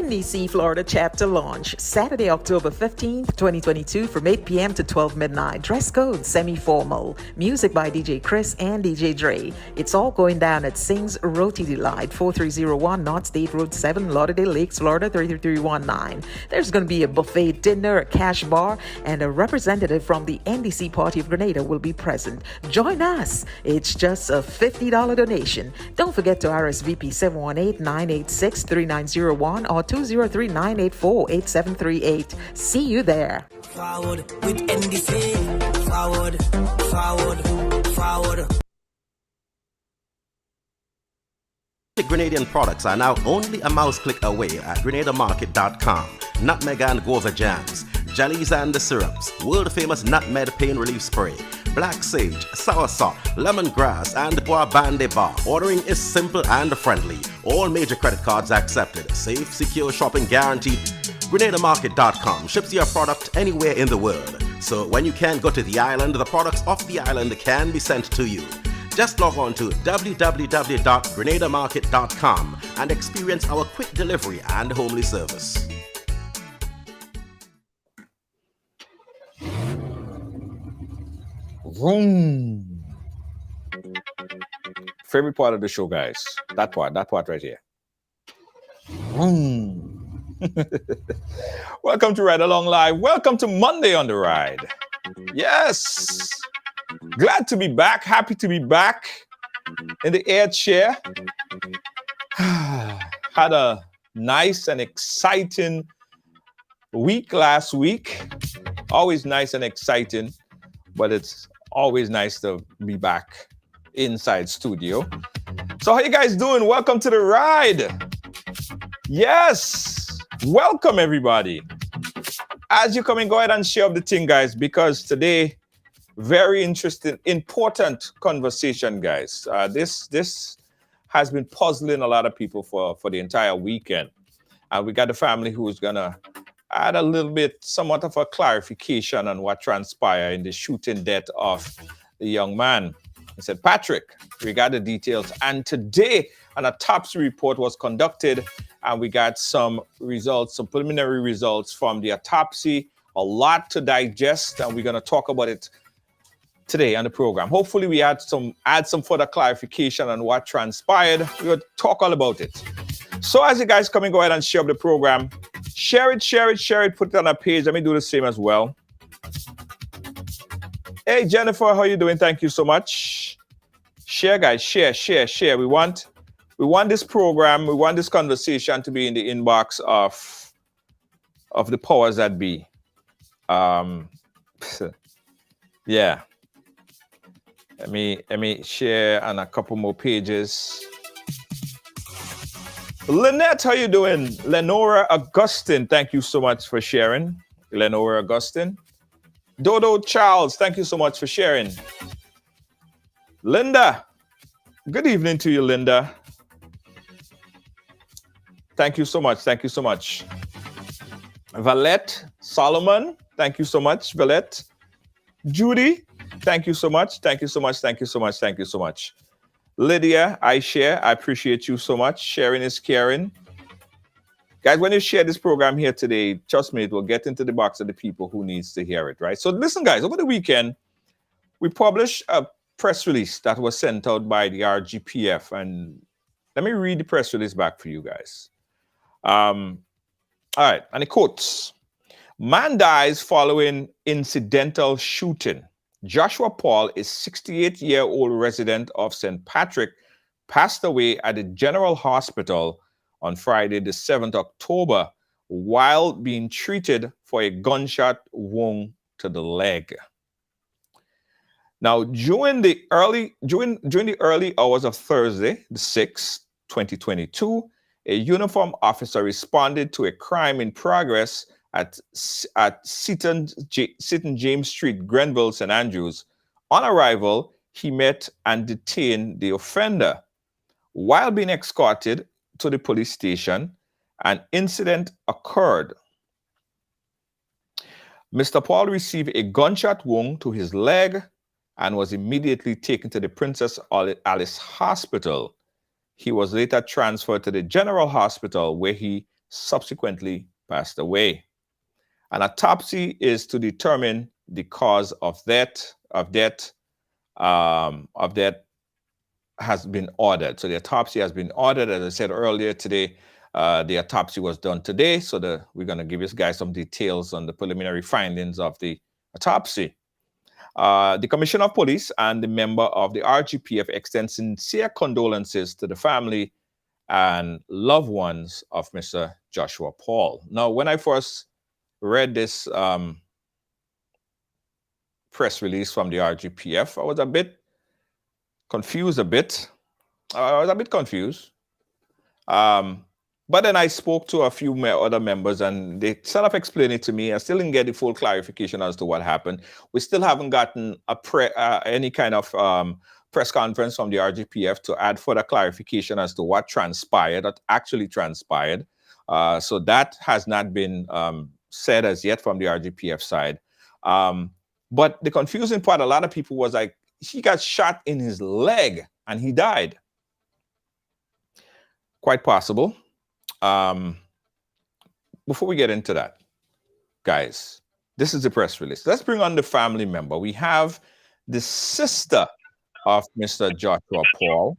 NDC Florida chapter launch Saturday, October 15th, 2022 from 8 p.m. to 12 midnight. Dress code semi-formal. Music by DJ Chris and DJ Dre. It's all going down at Sing's Roti Delight, 4301 North State Road 7, Lauderdale Lakes, Florida 33319. There's going to be a buffet dinner, a cash bar, and a representative from the NDC Party of Grenada will be present. Join us. It's just a $50 donation. Don't forget to RSVP 718-986-3901 or 203-984-8738. See you there. Forward with NDC. Forward, forward, forward. Grenadian products are now only a mouse click away at grenadamarket.com. Nutmeg and guava jams, jellies and the syrups, world famous nutmeg pain relief spray, black sage, soursop, lemongrass, and bois bande bar. Ordering is simple and friendly. All major credit cards accepted. Safe, secure shopping guaranteed. grenadamarket.com ships your product anywhere in the world. So when you can't go to the island, the products off the island can be sent to you. Just log on to www.grenadamarket.com and experience our quick delivery and homely service. Vroom. Favorite part of the show, guys. That part right here. Vroom. Welcome to Ride Along Live. Welcome to Monday on the Ride. Yes. Glad to be back. Happy to be back in the air chair. Had a nice and exciting week last week. Always nice and exciting, but it's always nice to be back inside studio. So how you guys doing? Welcome to the ride. Yes. Welcome everybody. As you come in, go ahead and share up the thing, guys, because today, very interesting, important conversation, guys. This has been puzzling a lot of people for the entire weekend. And we got a family who's gonna add a little bit, somewhat of a clarification on what transpired in the shooting death of the young man. He said, Patrick, we got the details. And today, an autopsy report was conducted, and we got some results, some preliminary results from the autopsy. A lot to digest, and we're gonna talk about it today on the program. Hopefully we add some further clarification on what transpired. We'll talk all about it. So as you guys come in, go ahead and share up the program. Share it, put it on our page. Let me do the same as well. Hey, Jennifer, how you doing? Thank you so much. Share, guys, share. We want this program, we want this conversation to be in the inbox of the powers that be. Yeah. Let me share on a couple more pages. Lynette, how you doing? Lenora Augustine, thank you so much for sharing. Lenora Augustine. Dodo Charles, thank you so much for sharing. Linda, good evening to you, Linda. Thank you so much. Valette Solomon, thank you so much, Valette. Judy, thank you so much. Lydia, I appreciate you so much. Sharing is caring. Guys, when you share this program here today, trust me, it will get into the box of the people who needs to hear it, right? So listen, guys, over the weekend, we published a press release that was sent out by the RGPF. And let me read the press release back for you guys. All right, and it quotes, man dies following incidental shooting. Joshua Paul, a 68-year-old resident of St. Patrick, passed away at the General Hospital on Friday, the 7th October, while being treated for a gunshot wound to the leg. Now, during the early hours of Thursday, the 6th, 2022, a uniformed officer responded to a crime in progress at Seaton James Street, Grenville, St. Andrews. On arrival, he met and detained the offender. While being escorted to the police station, an incident occurred. Mr. Paul received a gunshot wound to his leg and was immediately taken to the Princess Alice Hospital. He was later transferred to the General Hospital, where he subsequently passed away. An autopsy is to determine the cause of death. Of death has been ordered. So the autopsy has been ordered. As I said earlier today, the autopsy was done today. So we're going to give this guy some details on the preliminary findings of the autopsy. The Commissioner of Police and the member of the RGPF extend sincere condolences to the family and loved ones of Mr. Joshua Paul. Now, when I first read this press release from the RGPF, I was a bit confused. But then I spoke to a few other members and they sort of explained it to me. I still didn't get the full clarification as to what happened. We still haven't gotten any kind of press conference from the RGPF to add further clarification as to what actually transpired. So that has not been said as yet from the RGPF side. But the confusing part, a lot of people was like, he got shot in his leg and he died. Quite possible. Before we get into that, guys, this is the press release. Let's bring on the family member. We have the sister of Mr. Joshua Paul.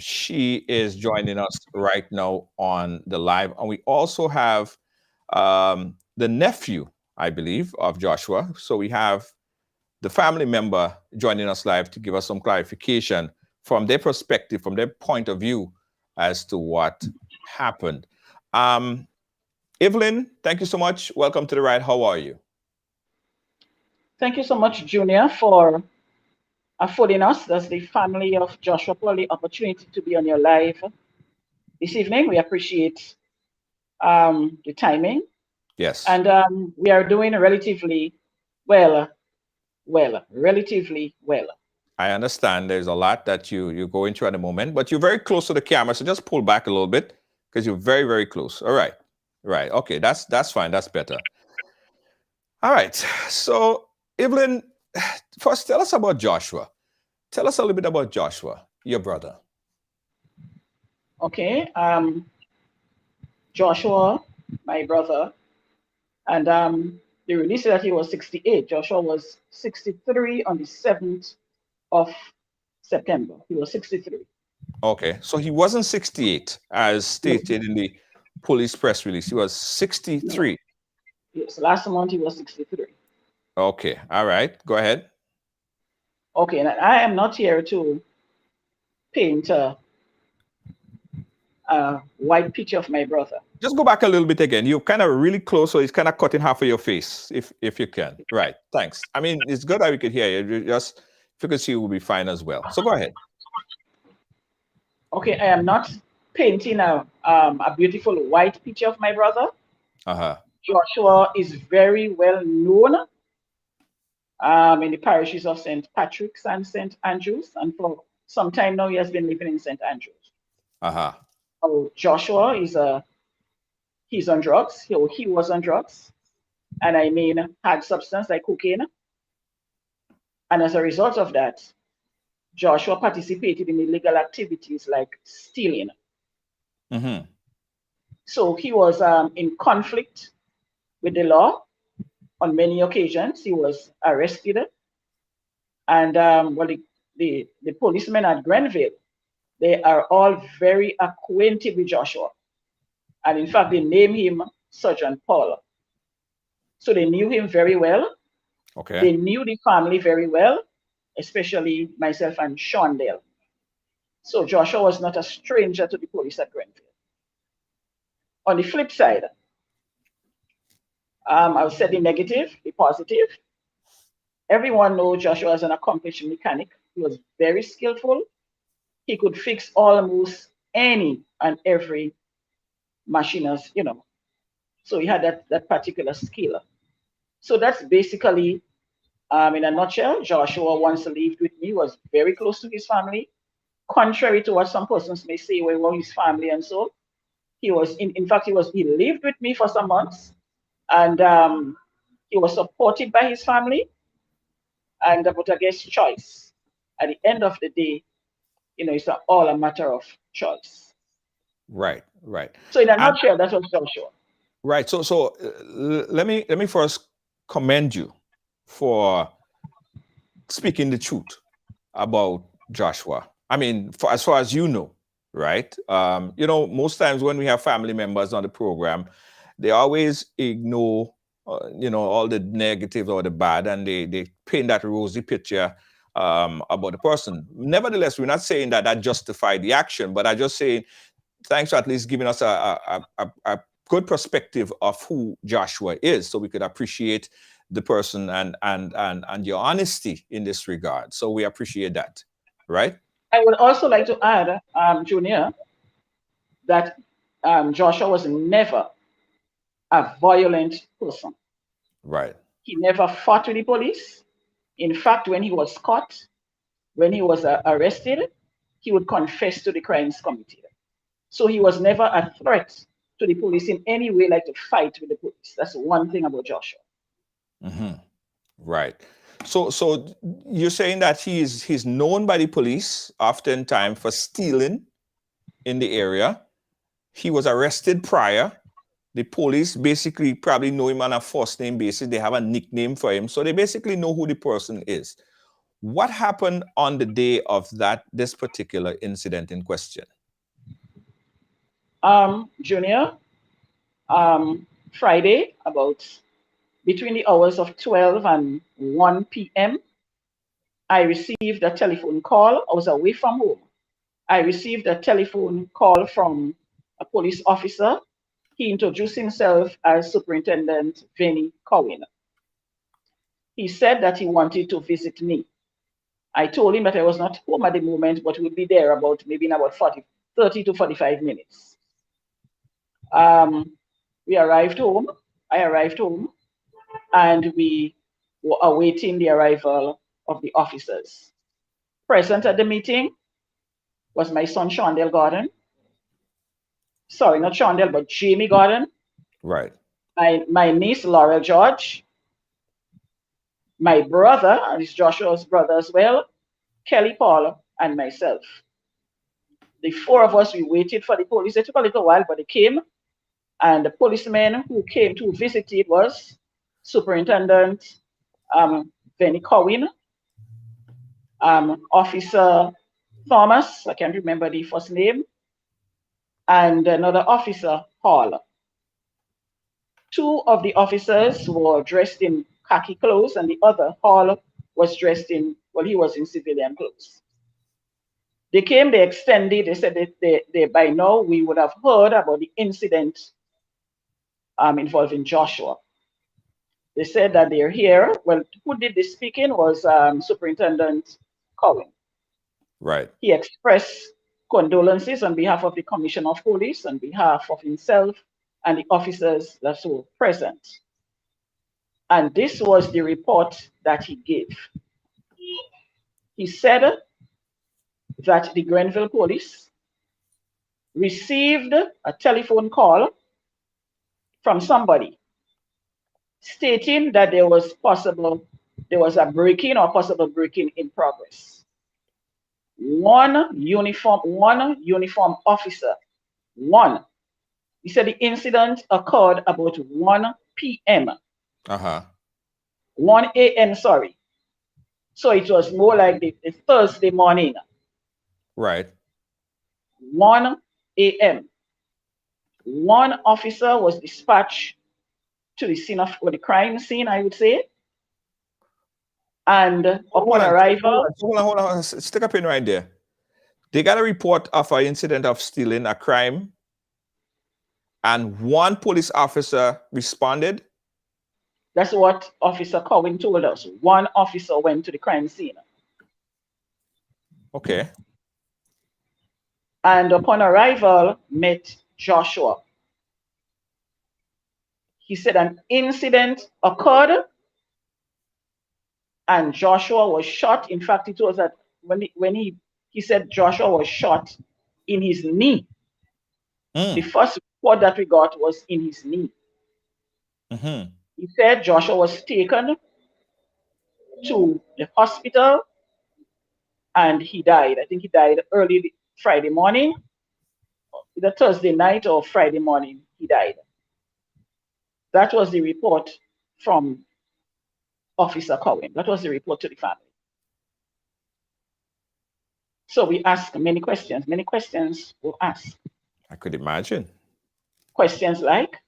She is joining us right now on the live. And we also have the nephew, I believe, of Joshua. So we have the family member joining us live to give us some clarification from their perspective, from their point of view as to what happened. Evelyn, thank you so much. Welcome to the ride. How are you? Thank you so much, Junior, for affording us, as the family of Joshua Paul, the opportunity to be on your live this evening. We appreciate the timing. Yes. And we are doing relatively well. Relatively well. I understand there's a lot that you're going through at the moment, but you're very close to the camera, so just pull back a little bit because you're very, very close. All right. Right. Okay, that's fine. That's better. All right. So, Evelyn, first tell us about Joshua. Tell us a little bit about Joshua, your brother. Okay. Joshua, my brother, and they released that he was 68. Joshua was 63 on the 7th of September. He was 63. Okay, so he wasn't 68 as stated in the police press release. He was 63. Yes, last month he was 63. Okay, all right, go ahead. Okay, and I am not here to paint a white picture of my brother. Just go back a little bit again. You're kind of really close, so it's kind of cutting half of your face, if you can. Right, thanks. I mean, it's good that we could hear you. Just if you could see, it will be fine as well. So go ahead. Okay, I am not painting a beautiful white picture of my brother. Joshua is very well known in the parishes of St. Patrick's and St. Andrews, and for some time now he has been living in St. Andrews. So Joshua he's on drugs. He was on drugs, and I mean hard substance like cocaine. And as a result of that, Joshua participated in illegal activities like stealing. So he was in conflict with the law on many occasions. He was arrested, and the policemen at Grenville, they are all very acquainted with Joshua, and in fact they named him Sergeant Paul. So they knew him very well. Okay. They knew the family very well, especially myself and Shondale. So Joshua was not a stranger to the police at Grenville. On the flip side, I'll say the negative, the positive. Everyone knows Joshua as an accomplished mechanic. He was very skillful. He could fix almost any and every machine, so he had that particular skill. So that's basically, in a nutshell, Joshua once lived with me, was very close to his family. Contrary to what some persons may say, well, his family and so, he was, in fact, he lived with me for some months, and he was supported by his family, and but against choice. At the end of the day, it's all a matter of choice. Right. So in a And nutshell, that was Joshua. right. So let me first commend you for speaking the truth about Joshua. I mean, as far as you know, right? Most times when we have family members on the program, they always ignore, all the negative or the bad, and they paint that rosy picture about the person. Nevertheless, we're not saying that justified the action, but I just saying thanks for at least giving us a good perspective of who Joshua is, so we could appreciate the person and your honesty in this regard. So we appreciate that, right? I would also like to add, Junior, that Joshua was never a violent person. Right. He never fought with the police. In fact, when he was caught, when he was arrested, he would confess to the crimes committed. So he was never a threat to the police in any way, like to fight with the police. That's one thing about Joshua. Mm-hmm. Right. So you're saying that he's known by the police oftentimes for stealing in the area. He was arrested prior. The police basically probably know him on a first name basis. They have a nickname for him. So they basically know who the person is. What happened on the day of this particular incident in question? Junior, Friday, about between the hours of 12 and 1 p.m., I received a telephone call. I was away from home. I received a telephone call from a police officer. He introduced himself as Superintendent Vinnie Cowan. He said that he wanted to visit me. I told him that I was not home at the moment, but would be there maybe in about 30 to 45 minutes. We arrived home. I arrived home, and we were awaiting the arrival of the officers. Present at the meeting was my son, Shondell Gordon. Sorry, not Shondell, but Jamie Gordon. Right. My niece, Laurel George. My brother, and it's Joshua's brother as well, Kelly Paul, and myself. The four of us, we waited for the police. It took a little while, but they came. And the policeman who came to visit it was Superintendent Vinnie Cowan, Officer Thomas, I can't remember the first name, and another officer, Hall. Two of the officers were dressed in khaki clothes, and the other, Hall, was dressed he was in civilian clothes. They came, they extended, they said that they by now we would have heard about the incident involving Joshua. They said that they're here. Well, who did the speaking was Superintendent Cowan. Right. He expressed condolences on behalf of the Commissioner of Police, on behalf of himself and the officers that were present. And this was the report that he gave. He said that the Grenville Police received a telephone call from somebody stating that there was a break-in or possible break-in in progress. One uniform officer, he said the incident occurred about 1 p.m. 1 a.m., sorry. So it was more like the Thursday morning. Right. 1 a.m. One officer was dispatched to the scene of the crime scene, I would say. And upon arrival... Hold on. Stick up in right there. They got a report of an incident of stealing, a crime, and one police officer responded? That's what Officer Cowan told us. One officer went to the crime scene. Okay. And upon arrival, met Joshua. He said an incident occurred and Joshua was shot. In fact, it was that when he said Joshua was shot in his knee. The first report that we got was in his knee. Mm-hmm. He said Joshua was taken to the hospital and he died. I think he died early Friday morning. either Thursday night or Friday morning, he died. That was the report from Officer Cohen. That was the report to the family. So we asked many questions. Many questions were asked. I could imagine. Questions like,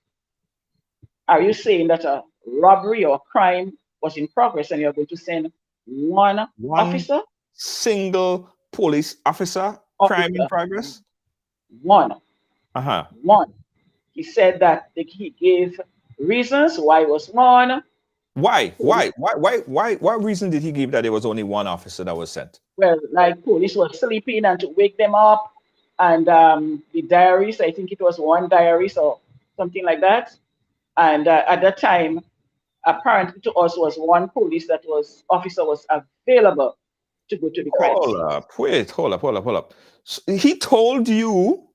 are you saying that a robbery or crime was in progress and you're going to send one officer? Single police officer, crime in progress? One. Uh-huh. One. He said that he gave reasons why it was one. Why reason did he give that there was only one officer that was sent? Well, like police were sleeping and to wake them up, and the diaries, I think it was one diary or something like that. And at that time, apparently to us was one police officer was available to go to the crime scene. Hold up. So he told you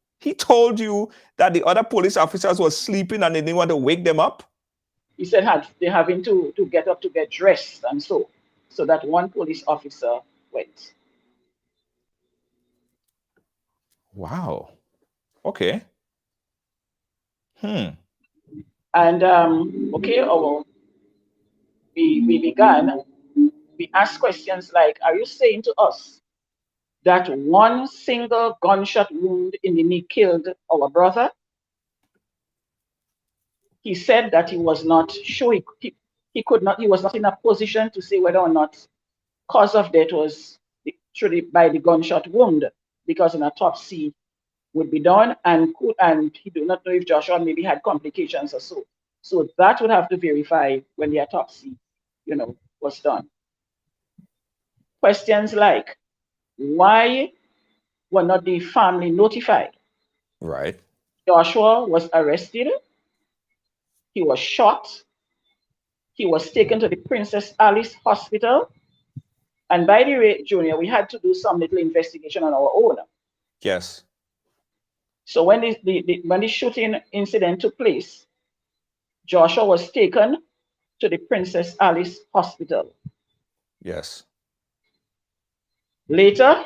that the other police officers were sleeping and they didn't want to wake them up? He said they're having to get up to get dressed and so that one police officer went. Wow. Okay. And we began. We asked questions like, are you saying to us that one single gunshot wound in the knee killed our brother? He said that he was not sure. He was not in a position to say whether or not cause of death was by the gunshot wound, because an autopsy would be done, and he do not know if Joshua maybe had complications or so. So that would have to verify when the autopsy, was done. Questions like, why were not the family notified? Right. Joshua was arrested. He was shot. He was taken to the Princess Alice Hospital. And by the way, Junior, we had to do some little investigation on our own. Yes. So when the shooting incident took place, Joshua was taken to the Princess Alice Hospital. Yes. Later,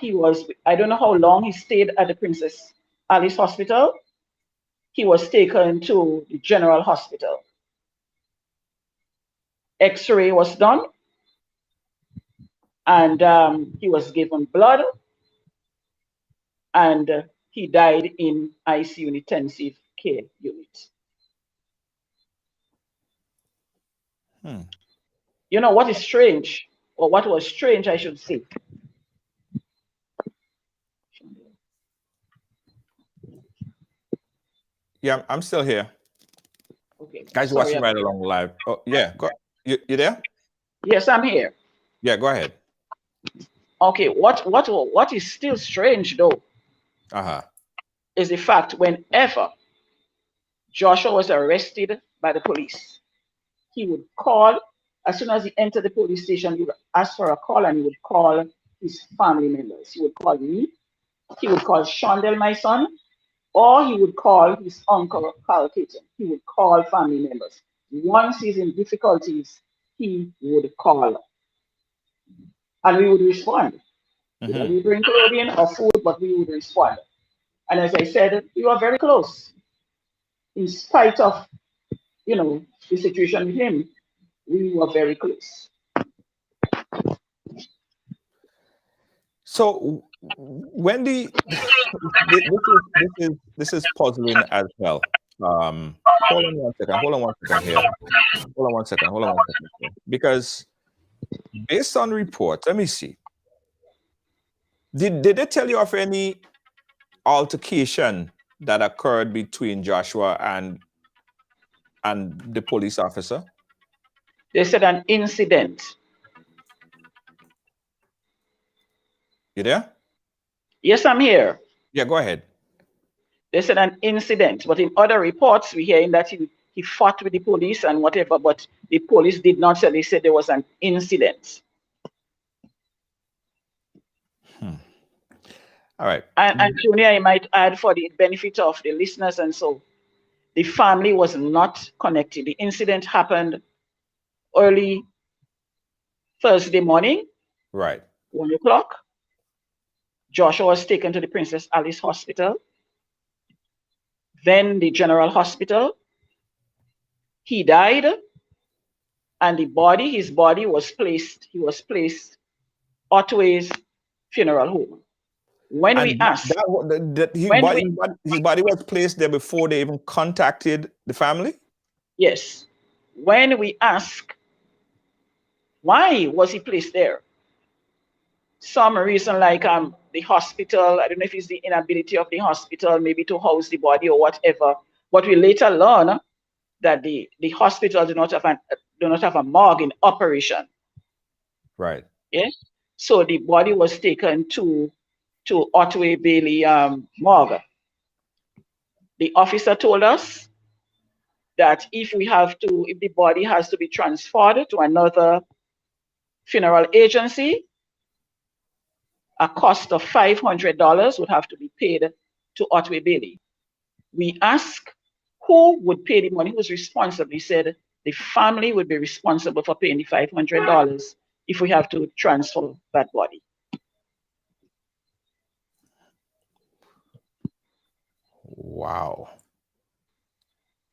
I don't know how long he stayed at the Princess Alice Hospital. He was taken to the General Hospital. X-ray was done, and he was given blood, and he died in ICU intensive care unit. You know what is strange, or what was strange, I should say. Yeah, I'm still here. Okay. Guys, watching right along live. Oh, yeah. Go. You there? Yes, I'm here. Yeah, go ahead. Okay. What is still strange though? Is the fact whenever Joshua was arrested by the police, he would call, as soon as he entered the police station, he would ask for a call, and he would call his family members. He would call me, he would call Shondell, my son, or he would call his uncle, Carl Caton. He would call family members. Once he's in difficulties, he would call. And we would respond. We would bring clothing or food, but we would respond. And as I said, we were very close. In spite of, the situation with him, we were very close. So, Wendy, this is puzzling as well. Hold on one second here. Hold on one second here. Because based on reports, let me see. Did they tell you of any altercation that occurred between Joshua and the police officer? They said an incident. You there? Yes, I'm here. Yeah, go ahead. They said an incident, but in other reports, we're hearing that he fought with the police and whatever, but the police did not say. They said there was an incident. All right. And Junior, I might add for the benefit of the listeners, and so the family was not connected. The incident happened early Thursday morning. Right. 1 o'clock. Joshua was taken to the Princess Alice Hospital. Then the General Hospital. He died, and his body was placed. He was placed Otway's funeral home. When we And asked, his body was placed there before they even contacted the family? yes, when we asked why was he placed there, some reason like the hospital, I don't know if it's the inability of the hospital maybe to house the body or whatever, but we later learn that the hospital do not have a morgue in operation. Right. Yes. So the body was taken to Otway Bailey morgue. The officer told us that if the body has to be transferred to another funeral agency, a cost of $500 would have to be paid to Otway Bailey. We asked who would pay the money, who's responsible. He said the family would be responsible for paying the $500 if we have to transfer that body. Wow.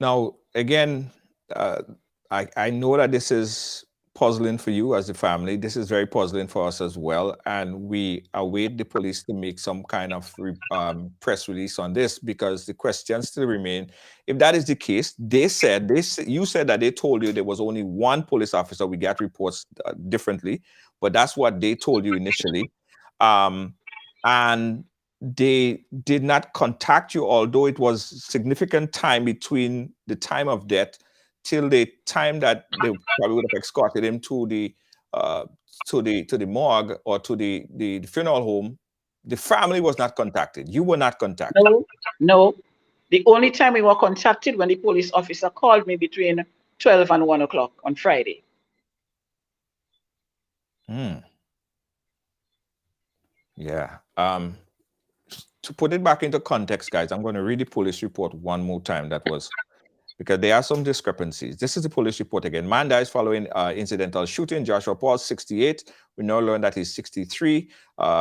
Now, again, I know that this is puzzling for you as a family. This is very puzzling for us as well. And we await the police to make some kind of press release on this, because the questions still remain. If that is the case, you said that they told you there was only one police officer. We got reports differently, but that's what they told you initially. And they did not contact you, although it was significant time between the time of death till the time that they probably would have escorted him to the morgue or to the funeral home. The family was not contacted. You were not contacted. No. The only time we were contacted when the police officer called me between 12 and 1 o'clock on Friday. Yeah. To put it back into context, guys, I'm going to read the police report one more time. That was because there are some discrepancies. This is the police report again. Man dies following incidental shooting. Joshua Paul, 68. We now learn that he's 63,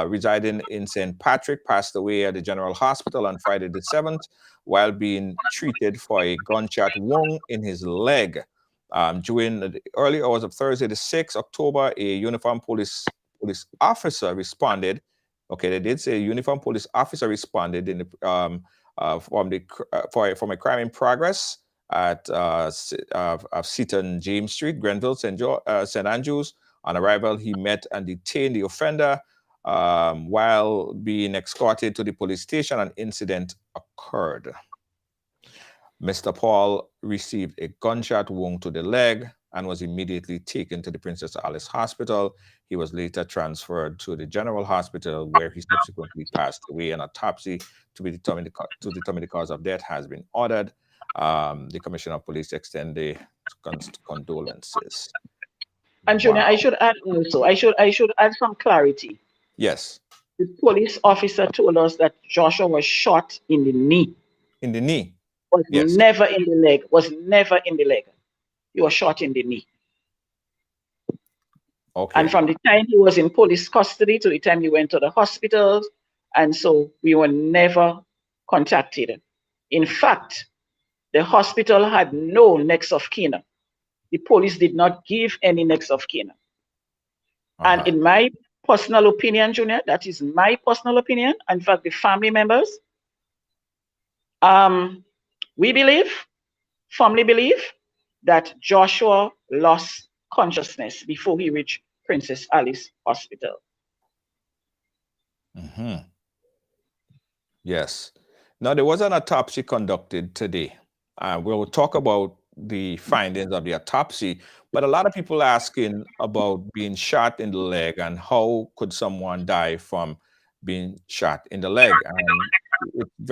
residing in St. Patrick, passed away at the General Hospital on Friday the 7th while being treated for a gunshot wound in his leg. During the early hours of Thursday the 6th October, a uniformed police officer responded. Okay, they did say a uniformed police officer responded in the from a crime in progress at Seaton James Street, Grenville, St. Andrews. On arrival, he met and detained the offender while being escorted to the police station. An incident occurred. Mr. Paul received a gunshot wound to the leg and was immediately taken to the Princess Alice Hospital. He was later transferred to the General Hospital, where he subsequently passed away. An autopsy to determine the cause of death has been ordered. The Commissioner of Police extended condolences. And Junior, I should add also, I should add some clarity. Yes. The police officer told us that Joshua was shot in the knee. In the knee? Was never in the leg. Was never in the leg. He was shot in the knee. Okay. And from the time he was in police custody to the time he went to the hospital, and so we were never contacted. In fact, the hospital had no next of kin. The police did not give any next of kin. And in my personal opinion, Junior, that is my personal opinion. In fact, the family members, we firmly believe that Joshua lost consciousness before he reached Princess Alice Hospital. Yes. Now, there was an autopsy conducted today. We'll talk about the findings of the autopsy, but a lot of people asking about being shot in the leg and how could someone die from being shot in the leg. And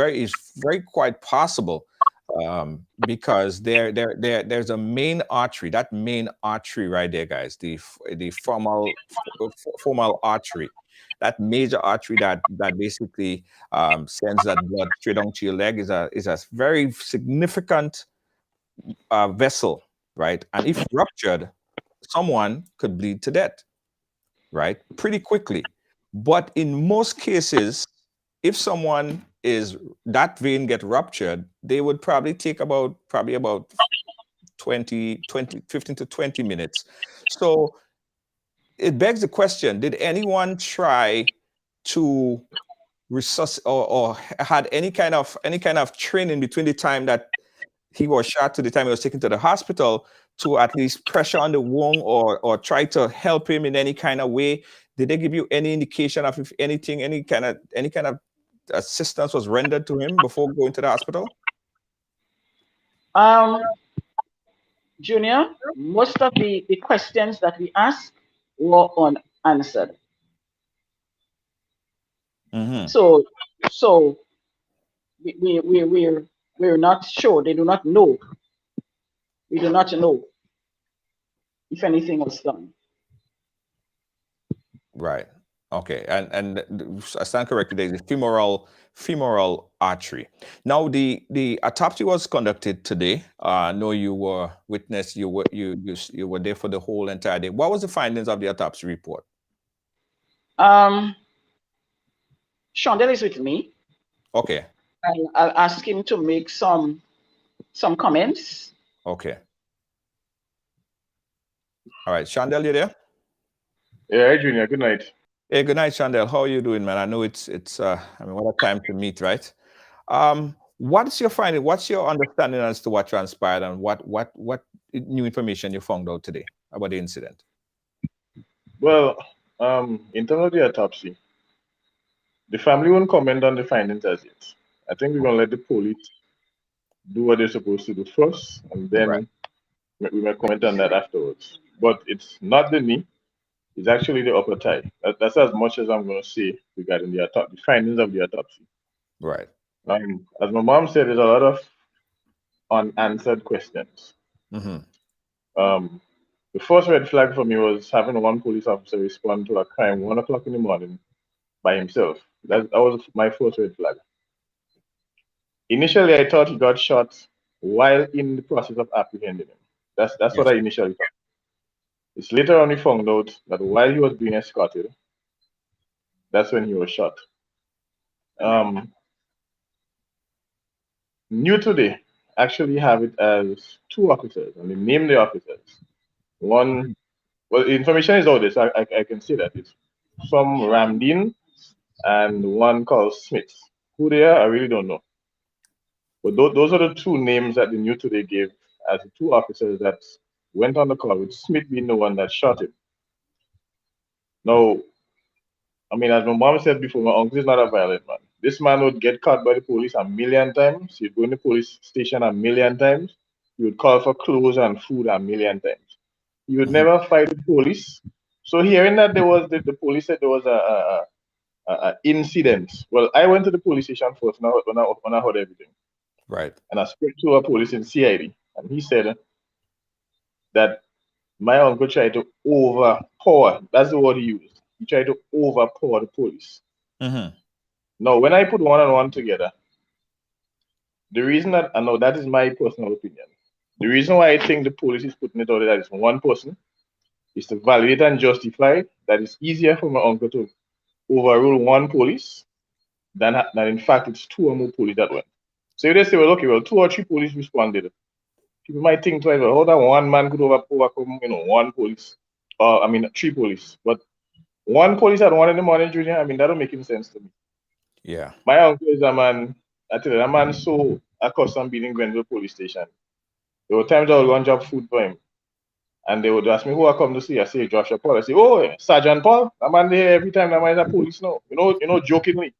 it's very quite possible because there's a main artery. That main artery right there, guys, the femoral artery, that major artery that basically sends that blood straight down to your leg is a very significant vessel, right? And if ruptured, someone could bleed to death, right? Pretty quickly. But in most cases, if someone is that vein get ruptured, they would probably take about 15 to 20 minutes. So it begs the question, did anyone try to resuscitate or had any kind of training between the time that he was shot to the time he was taken to the hospital to at least pressure on the wound or try to help him in any kind of way? Did they give you any indication of if anything, any kind of assistance was rendered to him before going to the hospital? Junior, most of the questions that we asked were unanswered. Mm-hmm. So we're not sure. They do not know. We do not know if anything was done. Right. Okay. And I stand corrected. There's a femoral artery. Now the autopsy was conducted today. I know you were witness. You were there for the whole entire day. What was the findings of the autopsy report? Shondell is with me. Okay. I'll ask him to make some comments. Okay. All right, Shondell, you there? Yeah, hi, Junior. Good night. Hey, good night, Shondell. How are you doing, man? I know it's I mean, what a time to meet, right? What's your finding? What's your understanding as to what transpired and what new information you found out today about the incident? Well, in terms of the autopsy, the family won't comment on the findings as yet. I think we're gonna let the police do what they're supposed to do first, and then Right. we may comment on that afterwards. But it's not the knee; it's actually the upper thigh. That's as much as I'm gonna say regarding the findings of the autopsy. Right. As my mom said, there's a lot of unanswered questions. Mm-hmm. The first red flag for me was having one police officer respond to a crime 1 o'clock in the morning by himself. That was my first red flag. Initially, I thought he got shot while in the process of apprehending him. That's what I initially thought. It's later on we found out that while he was being escorted, that's when he was shot. New today actually have it as 2 officers, and they name the officers. One, well, the information is out there, so I can see that it's some Ramdin and one called Smith. Who they are, I really don't know. But those are the 2 names that the New Today gave as the 2 officers that went on the call, with Smith being the one that shot him. Now, I mean, as my mom said before, my uncle is not a violent man. This man would get caught by the police a million times. He'd go in the police station a million times. He would call for clothes and food a million times. He would never fight the police. So hearing that there was the police said there was a incident. Well, I went to the police station first when I heard everything. Right. And I spoke to a police in CID, and he said that my uncle tried to overpower. That's the word he used. He tried to overpower the police. Mm-hmm. Now, when I put one and one together, the reason that I know that is my personal opinion. The reason why I think the police is putting it out there that it's one person is to validate and justify that it's easier for my uncle to overrule one police than in fact it's 2 or more police that went. So if they say, well, okay, well, 2 or 3 police responded, people might think twice, well, how that one man could overcome, one police, or 3 police. But one police at 1 in the morning, Junior, I mean, that don't make any sense to me. Yeah. My uncle is a man, I tell you, a man so accustomed being in Grenville police station. There were times I would go and drop food for him. And they would ask me who I come to see. I say Joshua Paul. I say, oh, Sergeant Paul. That man there every time that man is a police now. Jokingly.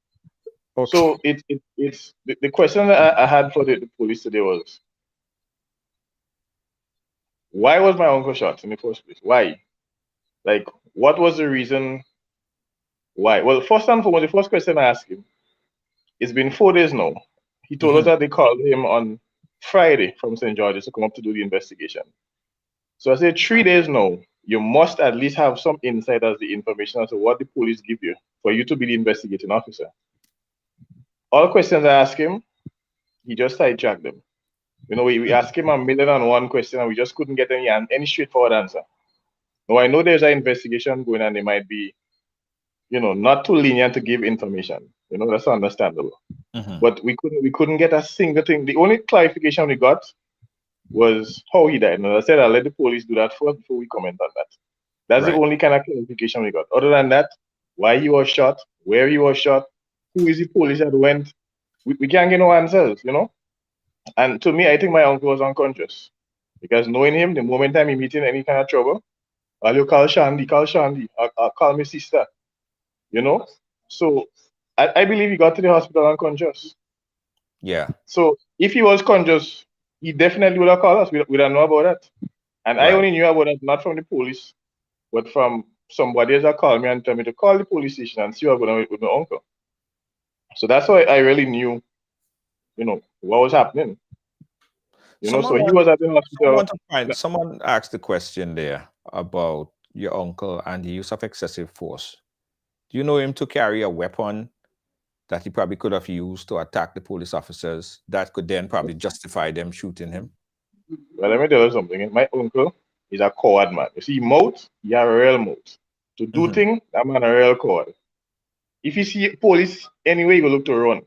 Okay. So it's the question that I had for the police today was, why was my uncle shot in the first place? Why? Like, what was the reason why? Well, first and foremost, the first question I asked him, it's been 4 days now. He told us that they called him on Friday from St. George's to come up to do the investigation. So I said 3 days now, you must at least have some insight as the information as to what the police give you for you to be the investigating officer. All questions I asked him, he just sidetracked them. We asked him 1,000,001 question and we just couldn't get any straightforward answer. Now I know there's an investigation going and they might be, not too lenient to give information. That's understandable. But we couldn't get a single thing. The only clarification we got was how he died. And as I said, I'll let the police do that first before we comment on that. That's the Right. only kind of clarification we got. Other than that, why he was shot, where he was shot, who is the police that went, we can't get no answers, you know? And to me, I think my uncle was unconscious. Because knowing him, the moment time he meet in any kind of trouble, I'll you call Shandy, or call me sister, you know? So I believe he got to the hospital unconscious. Yeah. So if he was conscious, he definitely would have called us. We don't know about that. And I Right. only knew about it not from the police, but from somebody else that called me and told me to call the police station and see what's going on with my uncle. So that's why I really knew, you know, what was happening. You know, so he was at the hospital. Someone asked the question there about your uncle and the use of excessive force. Do you know him to carry a weapon that he probably could have used to attack the police officers that could then probably justify them shooting him? Well, let me tell you something. My uncle is a coward man. You see, mouth, he a real mouth. To do things, that man a real coward. If you see police anyway, you look to run.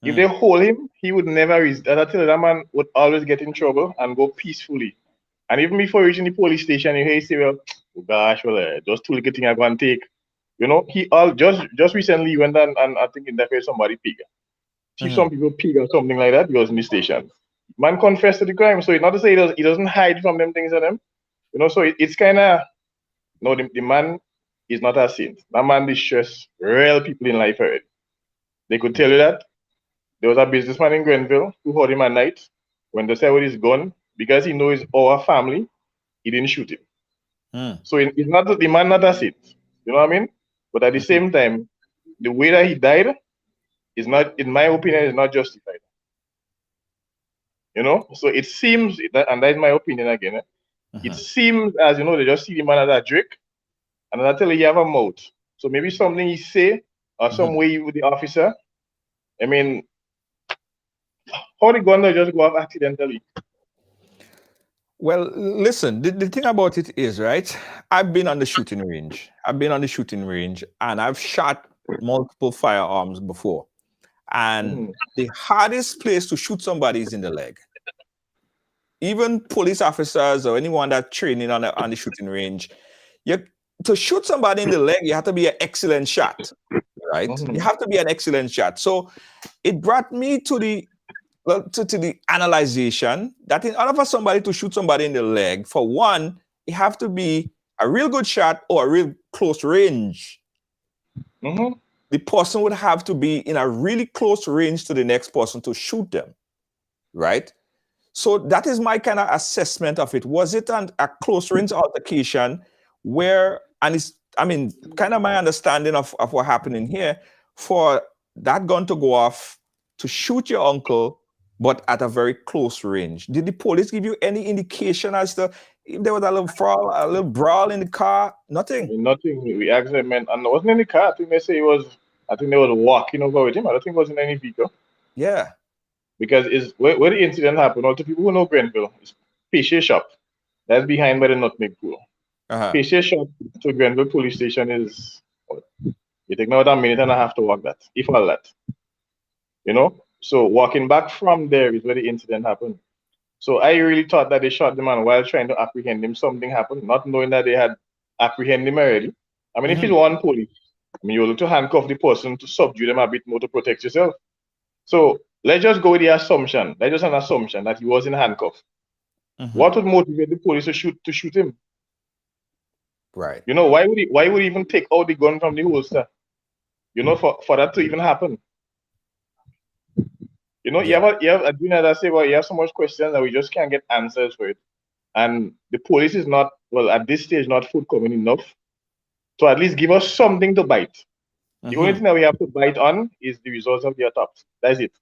If they hold him, he would never resist. As I tell you, that man would always get in trouble and go peacefully. And even before reaching the police station, you hear he say, well, oh gosh, well, just two little things I go and take. You know, he all just recently went and I think interfered somebody pig. See some people pig or something like that, he was in the station. Man confessed to the crime, so it's not to say he doesn't hide from them things on them. You know, so it's kind of, no, the man is not a saint. That man distress real people in life already. They could tell you that. There was a businessman in Grenville who heard him at night when they said with his gun, because he knows our family, he didn't shoot him. So it's not the man not a saint. You know what I mean? But at the same time, the way that he died is not, in my opinion, is not justified. You know, so it seems, and that's my opinion again. It seems as you know, they just see the man as a drake, and I tell you, he have a mouth. So maybe something he say or some way with the officer. I mean, how the gun just go off accidentally? Well, listen, the thing about it is, right? I've been on the shooting range. And I've shot multiple firearms before. And the hardest place to shoot somebody is in the leg. Even police officers or anyone that's training on the shooting range, to shoot somebody in the leg, you have to be an excellent shot, right? You have to be an excellent shot. So it brought me to the analyzation that in order for somebody to shoot somebody in the leg, for one, it have to be a real good shot or a real close range. The person would have to be in a really close range to the next person to shoot them, right? So that is my kind of assessment of it. Was it a close range altercation where, and it's, I mean, kind of my understanding of what happened in here, for that gun to go off to shoot your uncle, but at a very close range. Did the police give you any indication as to if there was a little brawl in the car? Nothing. Nothing. We asked them, and it wasn't in the car. I think they say I think they was walking over with him. I don't think it was in any vehicle. Yeah. Because where the incident happened, all the people who know Grenville, it's Pacey Shop. That's behind by the Nutmeg Pool. Pacey Shop to Grenville Police Station is, you take about a minute and a half to walk that, if all that. You know? So walking back from there is where the incident happened. So I really thought that they shot the man while trying to apprehend him. Something happened, not knowing that they had apprehended him already. I mean, if it's one police, I mean, you look to handcuff the person to subdue them a bit more to protect yourself. So let's just go with the assumption. That's just an assumption that he was in handcuffs. What would motivate the police to shoot him? Right. You know, why would he even take out the gun from the holster? You know, for that to even happen. You know, you have you have so much questions that we just can't get answers for it. And the police is not, well, at this stage, not forthcoming enough to at least give us something to bite. The only thing that we have to bite on is the results of the autopsy. That's it.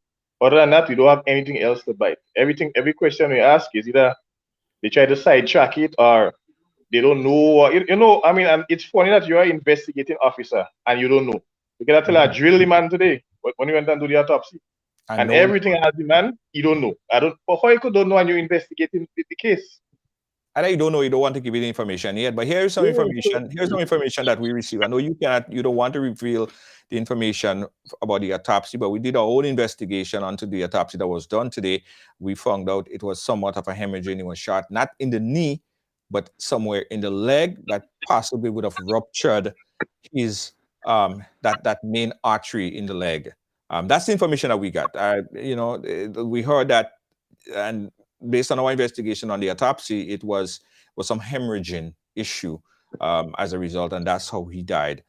Other than that, we don't have anything else to bite. Every question we ask is either they try to sidetrack it or they don't know. You know, I mean, and it's funny that you're an investigating officer and you don't know. Because I tell you, I drilled the man today when we went and do the autopsy. And everything as the man, you don't know. How you could don't know when you're investigating the case? I know you don't know, you don't want to give you the information yet, but here's some Yeah, information. Here's some information that we received. I know you don't want to reveal the information about the autopsy, but we did our own investigation onto the autopsy that was done today. We found out it was somewhat of a hemorrhage, and he was shot not in the knee, but somewhere in the leg that possibly would have ruptured his that main artery in the leg. That's the information that we got. We heard that, and based on our investigation on the autopsy, it was some hemorrhaging issue as a result, and that's how he died.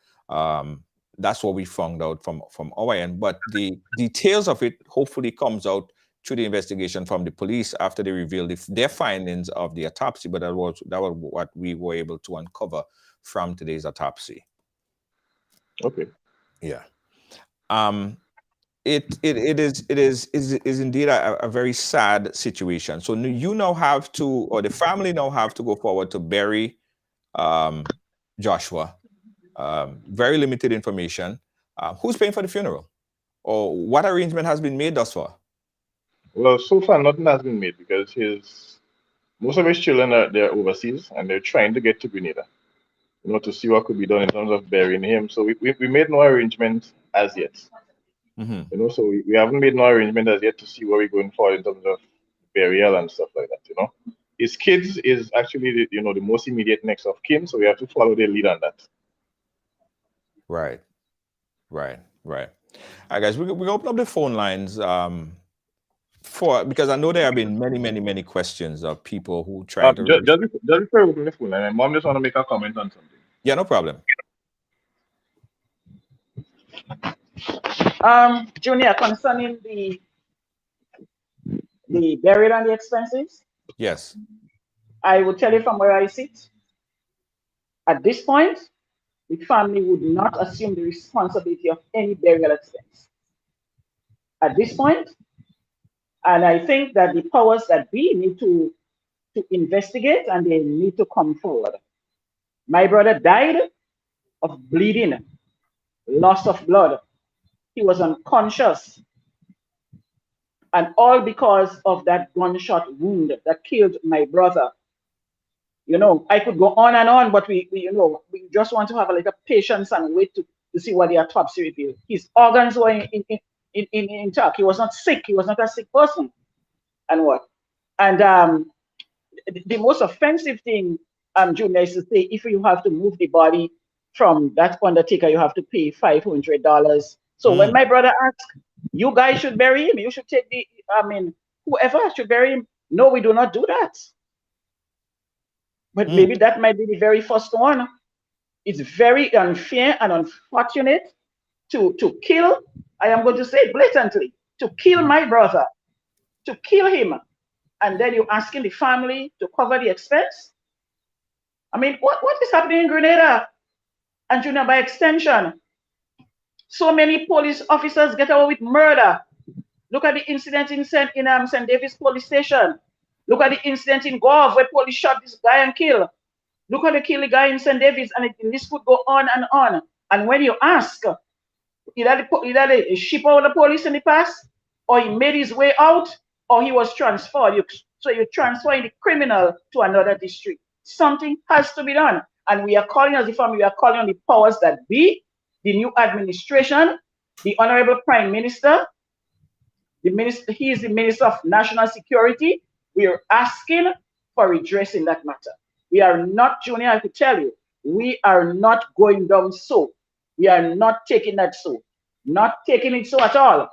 That's what we found out from our end. But the details of it hopefully comes out through the investigation from the police after they revealed their findings of the autopsy. But that was what we were able to uncover from today's autopsy. Okay. Yeah. It is indeed a very sad situation. So you now have to, or the family now have to go forward to bury Joshua. Very limited information. Who's paying for the funeral, or what arrangement has been made thus far? Well, so far nothing has been made because most of his children they're overseas and they're trying to get to Grenada, to see what could be done in terms of burying him. So we made no arrangement as yet. Mm-hmm. So we haven't made no arrangement as yet to see where we're going forward in terms of burial and stuff like that. His kids is actually the most immediate next of kin, so we have to follow their lead on that. Right. All right, guys, we open up the phone lines because I know there have been many questions of people who try to. Just before we open the phone line, my mom just want to make a comment on something. Yeah, no problem. Junior, concerning the burial and the expenses, Yes. I will tell you from where I sit. At this point, the family would not assume the responsibility of any burial expense. At this point, and I think that the powers that be need to investigate and they need to come forward. My brother died of bleeding, loss of blood. He was unconscious. And all because of that gunshot wound that killed my brother. I could go on and on, but we just want to have a little patience and wait to see what the autopsy revealed. His organs were intact. He was not sick. He was not a sick person. And what? And the most offensive thing, Junior, is to say if you have to move the body from that undertaker, you have to pay $500. So when my brother asked, you guys should bury him, you should take whoever should bury him. No, we do not do that. But maybe that might be the very first one. It's very unfair and unfortunate to kill, I am going to say blatantly, to kill my brother, to kill him, and then you're asking the family to cover the expense? What is happening in Grenada? And Junior, by extension, so many police officers get away with murder. Look at the incident in St. David's police station. Look at the incident in Gov where police shot this guy and killed. Look at the kill the guy in St. David's, and this could go on and on. And when you ask, either they ship out the police in the past, or he made his way out, or he was transferred. So you're transferring the criminal to another district. Something has to be done. And we are calling, as a family, we are calling on the powers that be, the new administration, the Honorable Prime Minister, he is the Minister of National Security. We are asking for redress in that matter. We are not, Junior, I could tell you, we are not going down so. We are not taking that so. Not taking it so at all.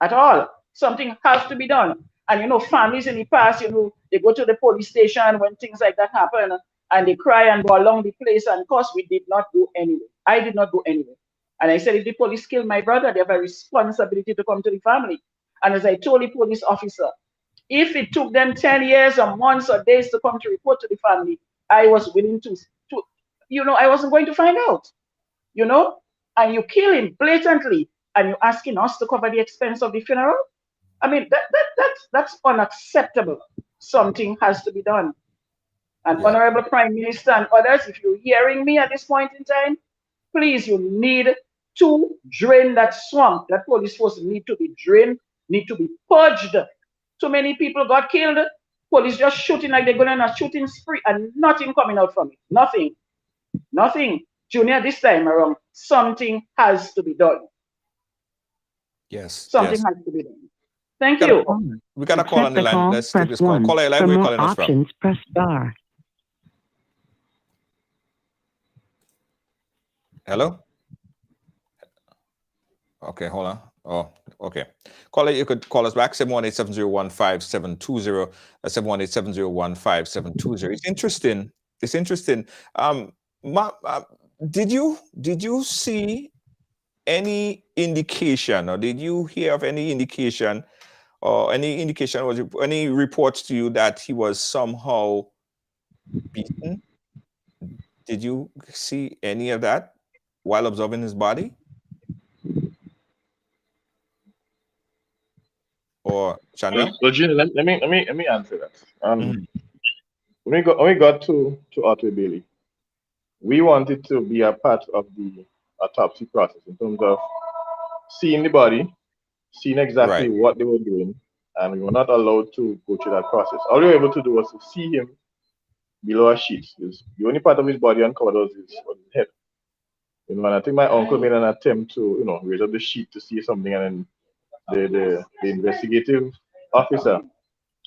At all. Something has to be done. And families in the past, they go to the police station when things like that happen and they cry and go along the place. And of course, we did not go anywhere. I did not go anywhere. And I said, if the police killed my brother, they have a responsibility to come to the family. And as I told the police officer, if it took them 10 years or months or days to come to report to the family, I was willing to I wasn't going to find out, and you kill him blatantly and you're asking us to cover the expense of the funeral. That's unacceptable. Something has to be done. And yeah. Honorable Prime Minister and others, if you're hearing me at this point in time, please, you need to drain that swamp. That police force need to be drained, need to be purged. Too many people got killed. Police just shooting like they're going on a shooting spree and nothing coming out from it. Nothing. Nothing. Junior, this time around, something has to be done. Yes. Something Yes. has to be done. Thank you. We got a call on the line. Let's take this call. Caller, where are you calling us from? Press star. Hello? Okay, hold on. Oh, okay. Caller, you could call us back, 718-701-5720. 718-701-5720. It's interesting. It's interesting. Did you see any indication, or did you hear of any indication, or any reports to you that he was somehow beaten? Did you see any of that while observing his body? Or Chandel? So, Junior, let me answer that. When we got to Otway Bailey, we wanted to be a part of the autopsy process in terms of seeing the body, seeing exactly what they were doing, and we were not allowed to go through that process. All we were able to do was to see him below a sheet. The only part of his body uncovered was his head. You know, and I think my uncle made an attempt to, you know, raise up the sheet to see something, and then the investigative officer,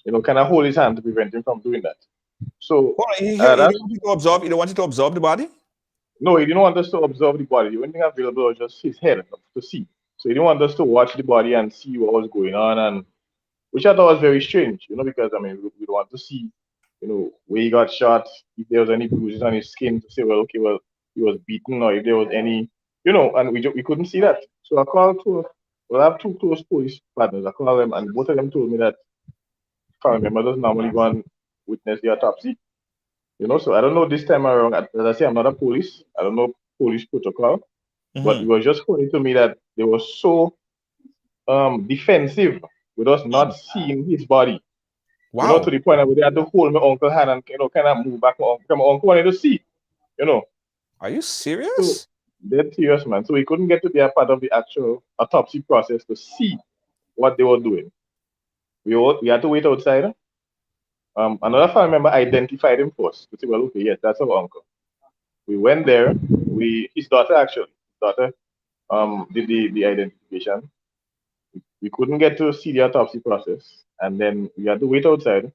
you know, kind of hold his hand to prevent him from doing that. So he didn't want you to observe. You don't want you to observe the body? No, he didn't want us to observe the body. The only thing available was just his head to see. So he didn't want us to watch the body and see what was going on, and which I thought was very strange, you know, because I mean we don't want to see, you know, where he got shot, if there was any bruises on his skin to say, well, okay, well, he was beaten, or if there was any, you know, and we couldn't see that. So I called I have two close police partners. I called them, and both of them told me that family members doesn't normally go and witness the autopsy. You know, so I don't know this time around. As I say, I'm not a police. I don't know police protocol, but it was just funny to me that they were so defensive with us not seeing his body. Wow. You know, to the point where they had to hold my uncle's hand and, you know, kind of move back my uncle. My uncle wanted to see, you know. Are you serious? So, dead serious, man. So we couldn't get to be a part of the actual autopsy process to see what they were doing. We had to wait outside. Another family member identified him first to say, well, okay, yes, that's our uncle. We went there. His daughter did the identification. We couldn't get to see the autopsy process, and then we had to wait outside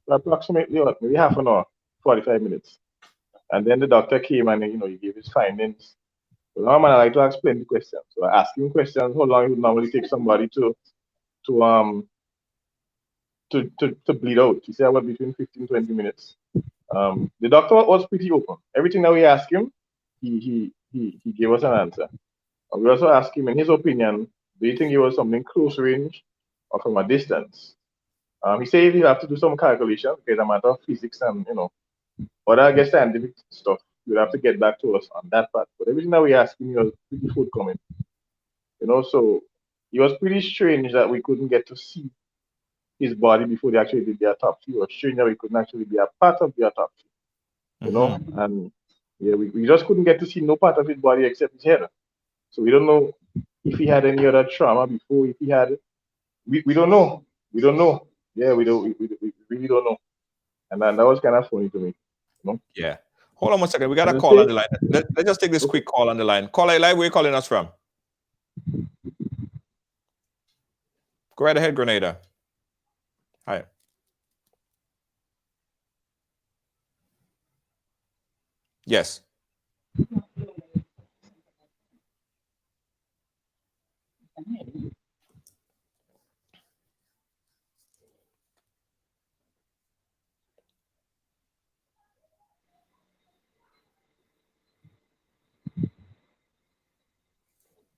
for approximately maybe half an hour, 45 minutes. And then the doctor came and, you know, he gave his findings. So now, man, I like to ask plenty of questions. So I asked him questions, how long it would normally take somebody to bleed out. He said about between 15-20 minutes. The doctor was pretty open. Everything that we asked him, he gave us an answer. And we also asked him, in his opinion, do you think it was something close range or from a distance? He said he'll have to do some calculation because a matter of physics and, you know, other, I guess, scientific stuff. You'll have to get back to us on that part. But everything that we asked him, he was pretty forthcoming. You know, so it was pretty strange that we couldn't get to see his body before they actually did the autopsy. It was strange that we couldn't actually be a part of the autopsy. You know, and yeah, we just couldn't get to see no part of his body except his head. So we don't know if he had any other trauma before, if he had, we don't know. We don't know. Yeah, we really don't know. And that was kind of funny to me. You know? Yeah. Hold on one second. We got a call on the line. Let's just take this quick call on the line. Caller, live, where are you calling us from? Go right ahead, Grenada. Hi. Yes.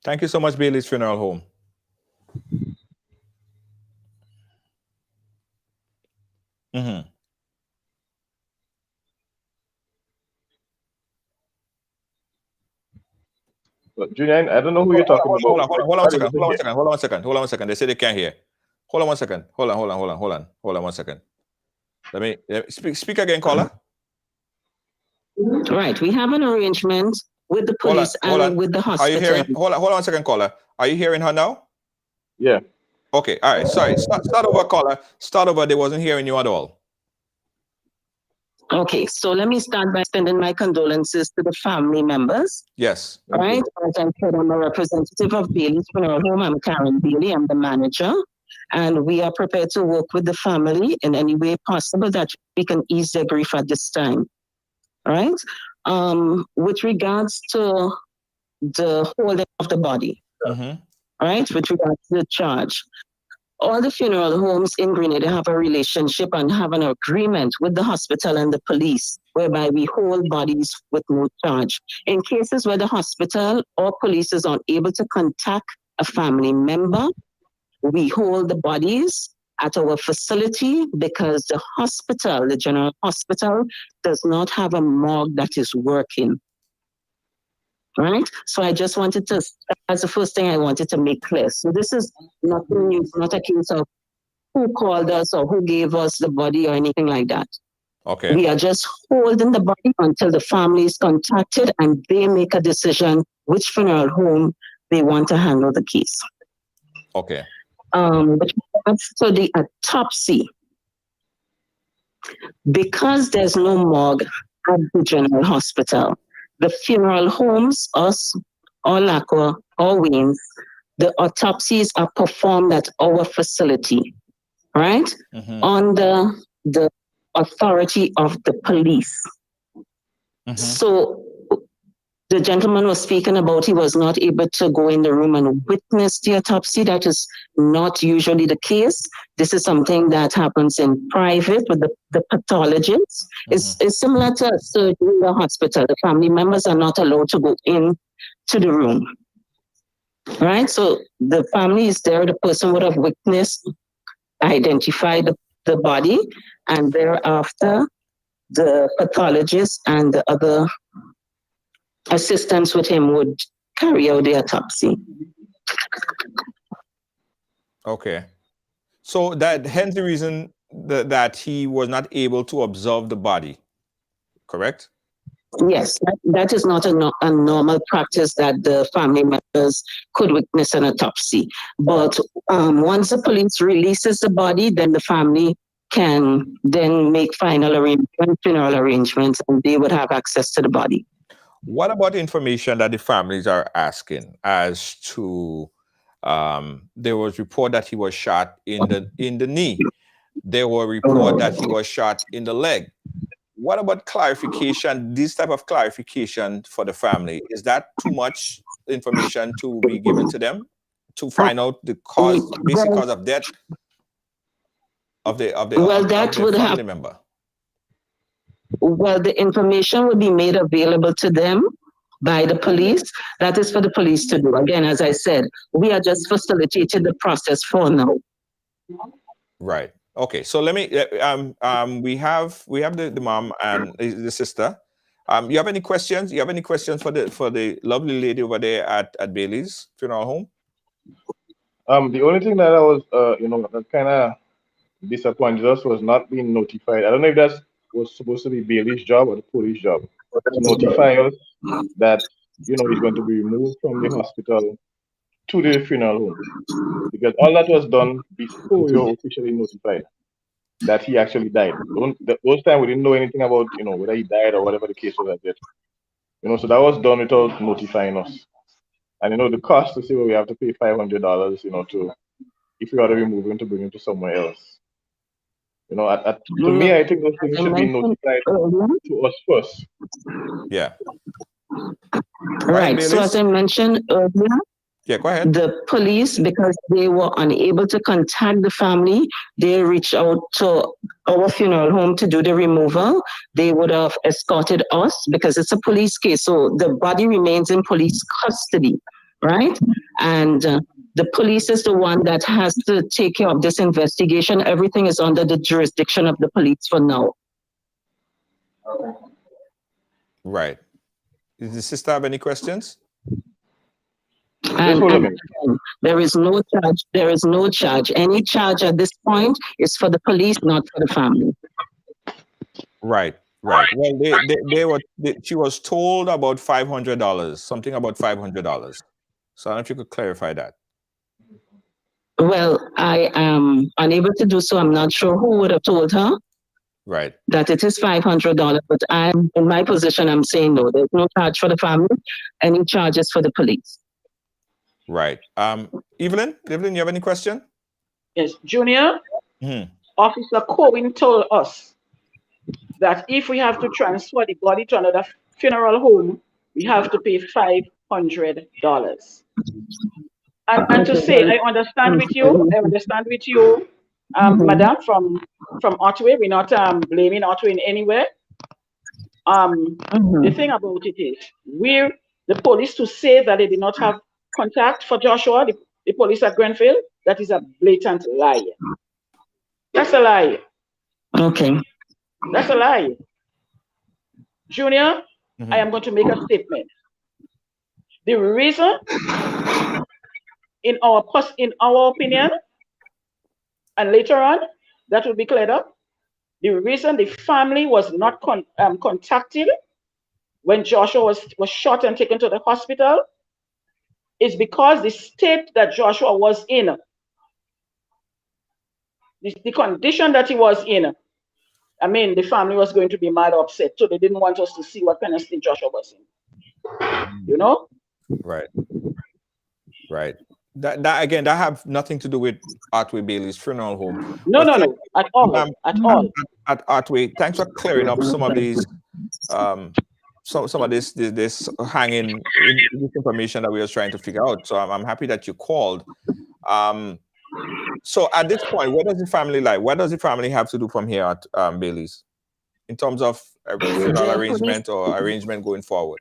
Thank you so much, Bailey's Funeral Home. But Junior, I don't know who you're talking about. Hold on one second. They say they can't hear. Hold on one second. Hold on one second. Let me speak again, caller. Right. We have an arrangement with the police and with the hospital. Are you hearing? Hold on one second, caller. Are you hearing her now? Yeah. Okay. All right. Sorry. Start over, caller. Start over. They wasn't hearing you at all. Okay, so let me start by extending my condolences to the family members. Yes. All right, as I said, I'm a representative of Bailey's Funeral Home. I'm Karen Bailey. I'm the manager, and we are prepared to work with the family in any way possible that we can ease their grief at this time. All right. With regards to the holding of the body, right, with regards to the charge, all the funeral homes in Grenada have a relationship and have an agreement with the hospital and the police, whereby we hold bodies with no charge. In cases where the hospital or police is unable to contact a family member, we hold the bodies at our facility because the hospital, the general hospital, does not have a morgue that is working. Right? So I just wanted to, that's the first thing I wanted to make clear. So this is nothing new, it's not a case of who called us or who gave us the body or anything like that. Okay. We are just holding the body until the family is contacted and they make a decision which funeral home they want to handle the case. Okay. With regards to the autopsy, because there's no morgue at the general hospital, the funeral homes, us, or LACWA, or Waynes, the autopsies are performed at our facility, right? Under the authority of the police. So the gentleman was speaking about he was not able to go in the room and witness the autopsy. That is not usually the case. This is something that happens in private with the pathologist. It's similar to surgery in the hospital. The family members are not allowed to go in to the room. Right? So the family is there, the person would have witnessed, identified the body, and thereafter the pathologist and the other assistants with him would carry out the autopsy. Okay. So that hence the reason that he was not able to observe the body, correct? Yes, that is not a normal practice that the family members could witness an autopsy. But once the police releases the body, then the family can then make final funeral arrangements, and they would have access to the body. What about information that the families are asking as to there was report that he was shot in the knee. There were report that he was shot in the leg. What about clarification, this type of clarification for the family? Is that too much information to be given to them to find out the cause, basic cause of death of the family member? Well, the information will be made available to them by the police. That is for the police to do. Again, as I said, we are just facilitating the process for now. Right. Okay. So let me. We have the mom and the sister. You have any questions? You have any questions for the lovely lady over there at Bailey's Funeral Home? The only thing that I was, that kind of disappointed us was not being notified. I don't know if that was supposed to be Bailey's job or the police job to notify us that he's going to be removed from the hospital to the funeral home, because all that was done before we were officially notified that he actually died. Those time we didn't know anything about whether he died or whatever the case was at that. So that was done without notifying us. And the cost to say we have to pay $500, to if we are to remove him to bring him to somewhere else. To me, I think those things should be notified to us first. Yeah. Right. So as I mentioned earlier, yeah, go ahead. The police, because they were unable to contact the family, they reached out to our funeral home to do the removal. They would have escorted us because it's a police case. So the body remains in police custody, right? And the police is the one that has to take care of this investigation. Everything is under the jurisdiction of the police for now. Right. Does the sister have any questions? And there is no charge. There is no charge. Any charge at this point is for the police, not for the family. Right. Right. Well, she was told about $500, something about $500. So I don't know if you could clarify that. Well, I am unable to do so. I'm not sure who would have told her. Right. That it is $500, but I'm in my position. I'm saying no. There's no charge for the family. Any charges for the police. Right. Evelyn, you have any question? Yes, Junior. Hmm. Officer Cohen told us that if we have to transfer the body to another funeral home, we have to pay $500. And to say, I understand with you, Madam, from Otway. We're not blaming Otway in any way. The thing about it is, we're the police to say that they did not have contact for Joshua, the police at Grenfell, that is a blatant lie. That's a lie. Okay. That's a lie. Junior, I am going to make a statement. The reason, in our opinion, and later on, that will be cleared up, the reason the family was not contacted when Joshua was shot and taken to the hospital is because the state that Joshua was in, the condition that he was in, I mean, the family was going to be mad upset. So they didn't want us to see what kind of state Joshua was in. You know? Right. Right. That again, that have nothing to do with Otway Bailey's funeral home. No, at all. At Otway, thanks for clearing up some of these some of this hanging this information that we were trying to figure out. So I'm happy that you called. So at this point, what does the family like? What does the family have to do from here at Bailey's in terms of funeral arrangement or arrangement going forward?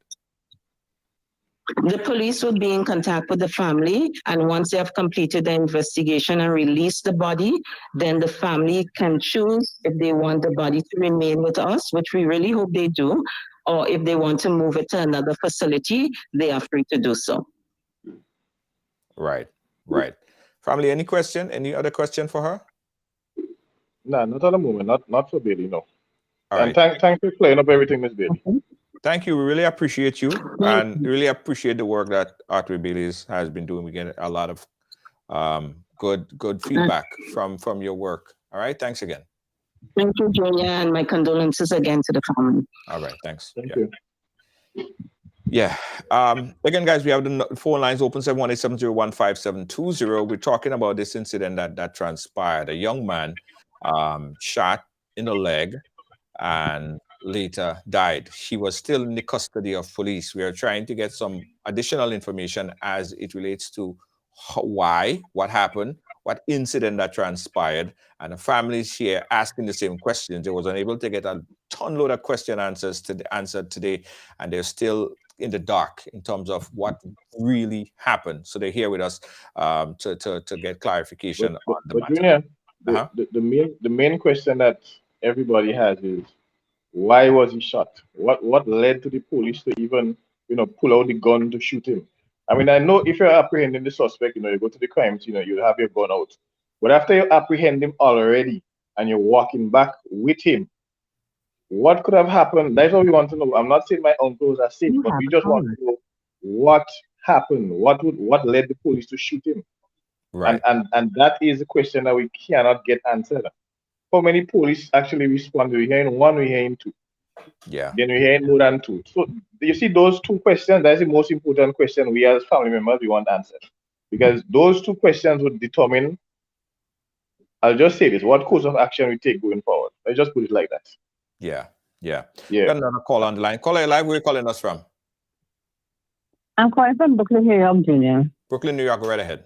The police will be in contact with the family, and once they have completed the investigation and released the body, then the family can choose if they want the body to remain with us, which we really hope they do, or if they want to move it to another facility, they are free to do so. Right. Family, any question? Any other question for her? No, not at the moment. Not for Bailey, no. All right. Thanks for clearing up everything, Miss Bailey. Thank you. We really appreciate you and really appreciate the work that Otway Bailey's has been doing. We get a lot of good feedback from your work. All right. Thanks again. Thank you, Junior, and my condolences again to the family. All right. Thanks. Thank you. Yeah. Again, guys, we have the phone lines open 718-701-5720. We're talking about this incident that transpired. A young man shot in the leg and later died. He was still in the custody of police. We are trying to get some additional information as it relates to why, what happened, what incident that transpired, and the families here asking the same questions. They was unable to get a ton load of question answers answered today, and they're still in the dark in terms of what really happened. So they're here with us to get clarification on the matter. Junior, the main question that everybody has is, why was he shot? What led to the police to even, pull out the gun to shoot him? I mean, I know if you're apprehending the suspect, you go to the crime scene, you have your gun out. But after you apprehend him already and you're walking back with him, what could have happened? That's what we want to know. I'm not saying my uncles are safe, but we just want to know what happened. What led the police to shoot him? Right. And that is a question that we cannot get answered. How many police actually respond? We're hearing one, we're hearing two. Yeah. Then we're hearing more than two. So you see those two questions, that's the most important question we as family members we want answered. Because those two questions would determine, I'll just say this, what course of action we take going forward. Let's just put it like that. Yeah. Got another call on the line. Caller live, where are you calling us from? I'm calling from Brooklyn, New York, Junior. Brooklyn, New York, right ahead.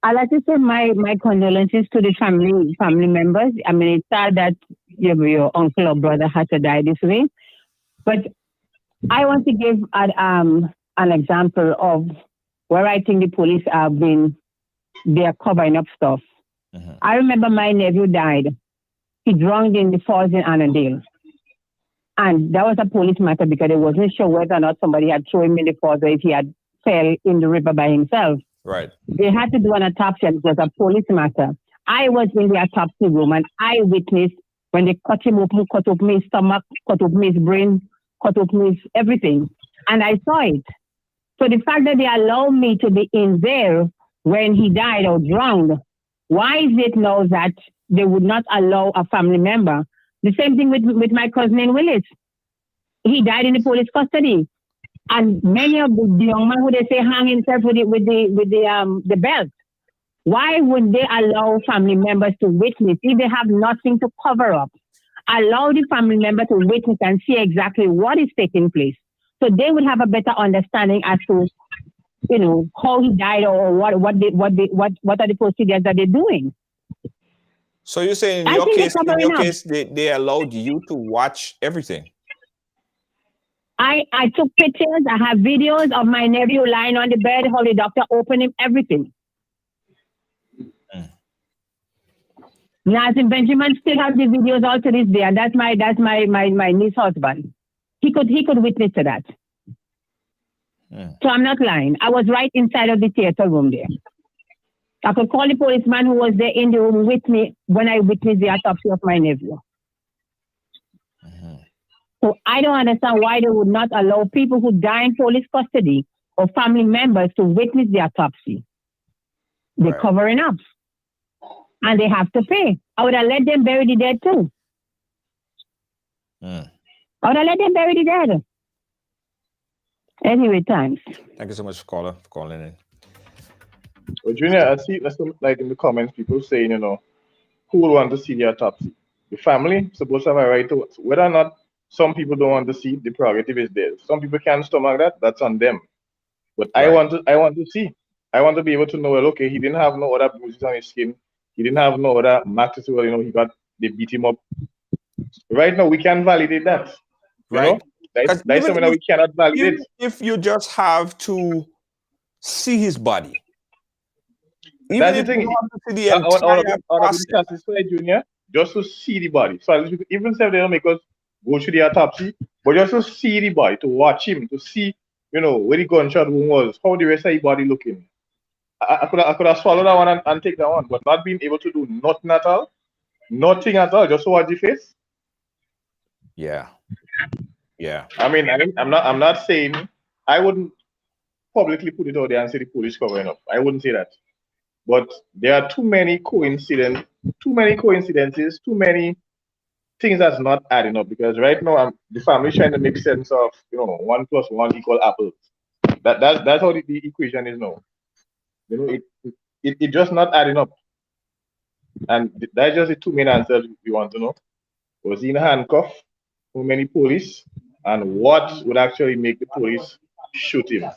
I'd like to say my condolences to the family members. I mean, it's sad that your uncle or brother had to die this way. But I want to give an example of where I think the police they are covering up stuff. Mm-hmm. I remember my nephew died. He drowned in the falls in Annandale. And that was a police matter because they wasn't sure whether or not somebody had thrown him in the falls or if he had fell in the river by himself. Right. They had to do an autopsy and it was a police matter. I was in the autopsy room and I witnessed when they cut him open, cut open his stomach, cut open his brain, cut open his everything. And I saw it. So the fact that they allowed me to be in there when he died or drowned, why is it now that they would not allow a family member. The same thing with my cousin in Willis. He died in the police custody. And many of the young men who they say hang himself with the belt. Why would they allow family members to witness if they have nothing to cover up? Allow the family member to witness and see exactly what is taking place, so they would have a better understanding as to, how he died or what are the procedures that they're doing. So you're saying in your case, they allowed you to watch everything. I took pictures. I have videos of my nephew lying on the bed, how the doctor opened him, everything. Nazim Benjamin still has the videos all to this day, and that's my niece's husband. He could witness to that. So I'm not lying. I was right inside of the theater room there. I could call the policeman who was there in the room with me when I witnessed the autopsy of my nephew. So I don't understand why they would not allow people who die in police custody or family members to witness the autopsy. They're covering up. And they have to pay. I would have let them bury the dead too. I would have let them bury the dead. Anyway, thanks. Thank you so much for calling in. Well, Junior, I see like in the comments, people saying, who would want to see the autopsy? The family supposed to have a right to it. Whether or not some people don't want to see, the prerogative is theirs. Some people can't stomach that, that's on them. But I want to see. I want to be able to know, well, okay, he didn't have no other bruises on his skin. He didn't have no other marks, they beat him up. Right now, we can validate that. Right. That's something that we cannot validate. If you just have to see his body. That's the thing. Junior, just to see the body. So even if they don't make us go through the autopsy, but just to see the body, to watch him, to see, where the gunshot wound was, how the rest of the body looking. I could have swallowed that one and take that one, but not being able to do nothing at all, just to watch the face. Yeah. I mean, I'm not saying I wouldn't publicly put it out there and say the police covering up. I wouldn't say that. But there are too many coincidences, too many things that's not adding up. Because right now the family's trying to make sense of 1 + 1 = apples. That's how the equation is now. It just not adding up. And that's just the two main answers we want to know. Was he in a handcuff? How many police? And what would actually make the police shoot him?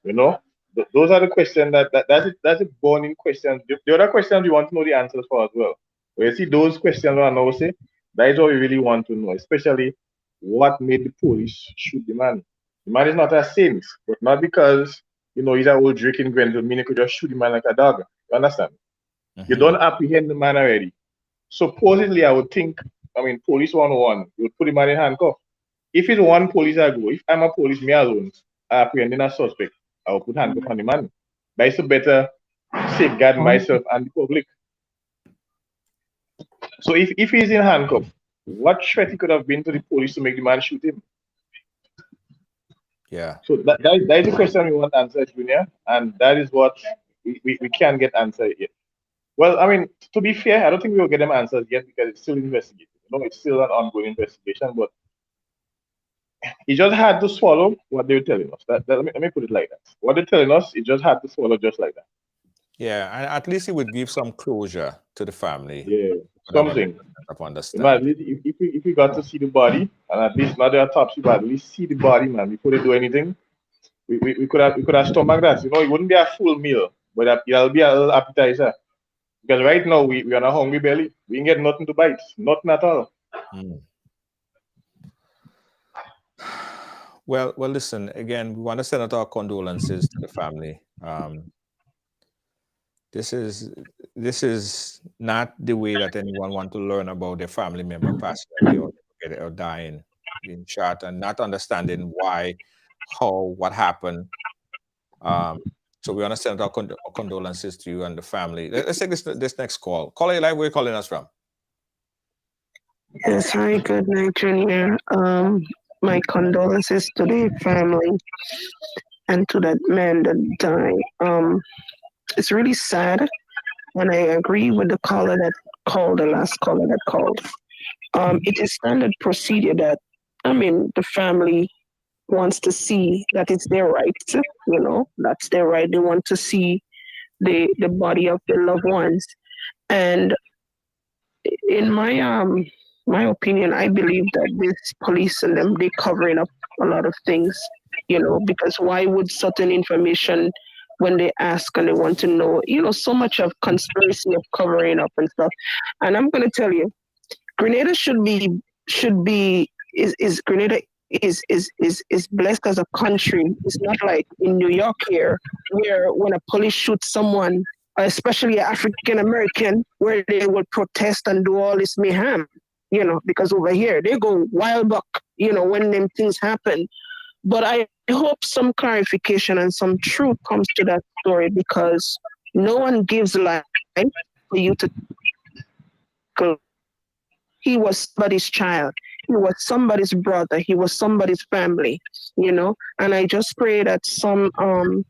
Those are the questions that's a burning question. The other questions we want to know the answers for as well. But you see those questions I now say, that is what we really want to know, especially what made the police shoot the man. The man is not a saint, but not because he's an old drinking Grenville, meaning could just shoot the man like a dog. You understand? You don't apprehend the man already. Supposedly, I would think, police 101, you would put the man in handcuff. If it's one police I go, if I'm a police, me alone, apprehending a suspect, I will put handcuff on the man. That is to better safeguard myself and the public. So if he's in handcuff, what threat he could have been to the police to make the man shoot him? Yeah. So that is the question we want answered, Junior, and that is what we can't get answered yet. Well, to be fair, I don't think we will get them answers yet because it's still investigated. It's still an ongoing investigation, but he just had to swallow what they were telling us. Let me put it like that. What they're telling us, he just had to swallow just like that. Yeah, and at least it would give some closure to the family. Yeah, something. Of understanding. If we got to see the body, and at least not the autopsy, but at least see the body, man, before they do anything, we could have stomach that. It wouldn't be a full meal, but it'll be a little appetizer. Because right now we are on a hungry belly. We ain't get nothing to bite, nothing at all. Well, listen, again, we want to send out our condolences to the family. This is not the way that anyone wants to learn about their family member passing away or dying, being shot, and not understanding why, how, what happened. So we want to send out our condolences to you and the family. Let's take this next call. Caller, where are you calling us from? Yes, hi, good night, Junior. My condolences to the family and to that man that died. It's really sad, and I agree with the caller that called, the last caller that called. It is standard procedure that, the family wants to see that it's their right, that's their right. They want to see the body of their loved ones. And in my opinion, I believe that this police and them, they covering up a lot of things, because why would certain information, when they ask and they want to know, so much of conspiracy of covering up and stuff. And I'm gonna tell you, Grenada is Grenada is blessed as a country. It's not like in New York here, where when a police shoots someone, especially African American, where they will protest and do all this mayhem, because over here they go wild buck, when them things happen. But I hope some clarification and some truth comes to that story, because no one gives life for you to. He was somebody's child. He was somebody's brother. He was somebody's family, And I just pray that something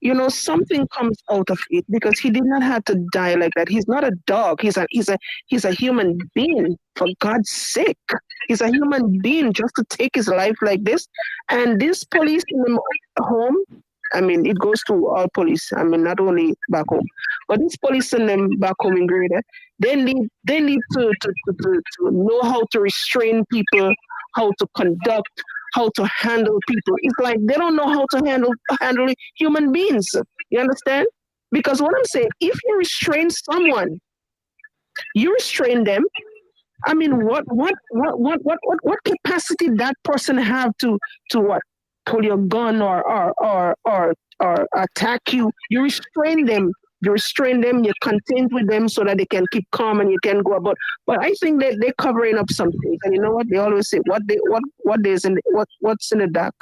comes out of it, because he did not have to die like that. He's not a dog. He's a human being, for God's sake. He's a human being just to take his life like this. And this police in the home, it goes to all police. Not only back home, but this police in them back home in Grenada, they need to know how to restrain people, how to conduct, how to handle people. It's like they don't know how to handle human beings. You understand? Because what I'm saying, if you restrain someone, you restrain them. What capacity that person have to what? Pull your gun or attack you. You restrain them. You contend with them so that they can keep calm and you can go about. But I think that they're covering up some things. And you know what? They always say what's in the dark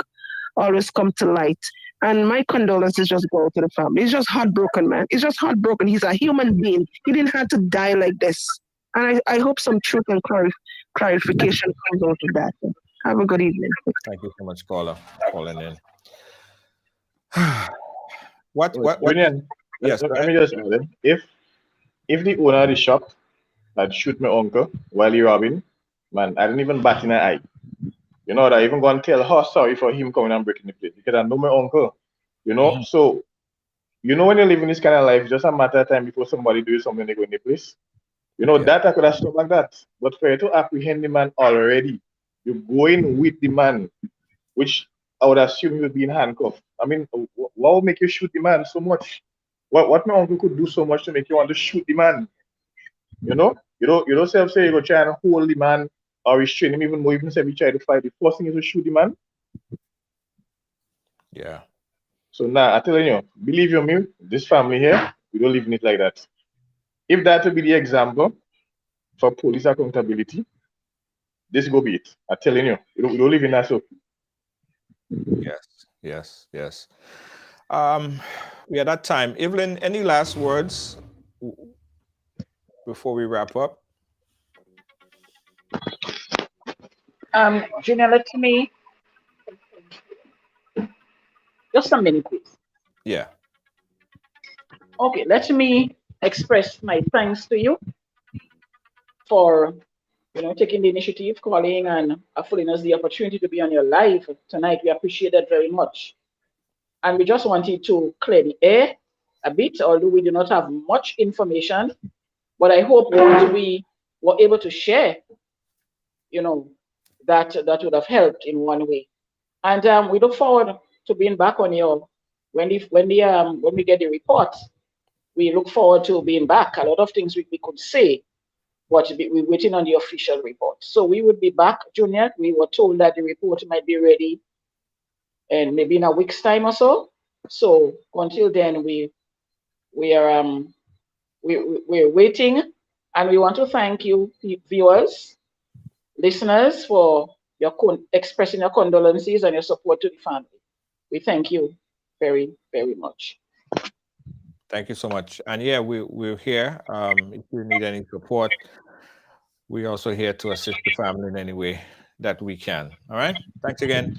always come to light. And my condolences just go to the family. It's just heartbroken, man. It's just heartbroken. He's a human being. He didn't have to die like this. And I hope some truth and clarification comes out of that. Have a good evening. Thank you so much, caller, calling in. Brilliant. Yes, let me just add, if the owner of the shop had shoot my uncle while he robbing, man, I didn't even bat in an eye. That I even go and tell her sorry for him coming and breaking the place, because I know my uncle. Mm-hmm. So when you live in this kind of life, it's just a matter of time before somebody does something, they go in the place. That I could have stopped like that. But for you to apprehend the man already, you're going with the man, which I would assume you would be in handcuffs. What would make you shoot the man so much? What my uncle could do so much to make you want to shoot the man? You don't say you go try and hold the man or restrain him even more, even say we try to fight. The first thing is to shoot the man. Yeah. So now I tell you, believe you me, this family here, we don't live in it like that. If that will be the example for police accountability, this go be it. I'm telling you, we don't live in that. So. Yes. We are at that time. Evelyn, any last words before we wrap up? Junior, let me just a minute, please. Yeah. Okay, let me express my thanks to you for taking the initiative, calling, and affording us the opportunity to be on your live tonight. We appreciate that very much. And we just wanted to clear the air a bit, although we do not have much information. But I hope that we were able to share, that would have helped in one way. And we look forward to being back on your when we get the report. We look forward to being back. A lot of things we could say, but we're waiting on the official report. So we would be back, Junior. We were told that the report might be ready and maybe in a week's time or so. So until then, we're waiting, and we want to thank you, viewers, listeners, for expressing your condolences and your support to the family. We thank you very, very much. Thank you so much. And yeah, we're here. If you need any support, we're also here to assist the family in any way that we can. All right. Thanks again.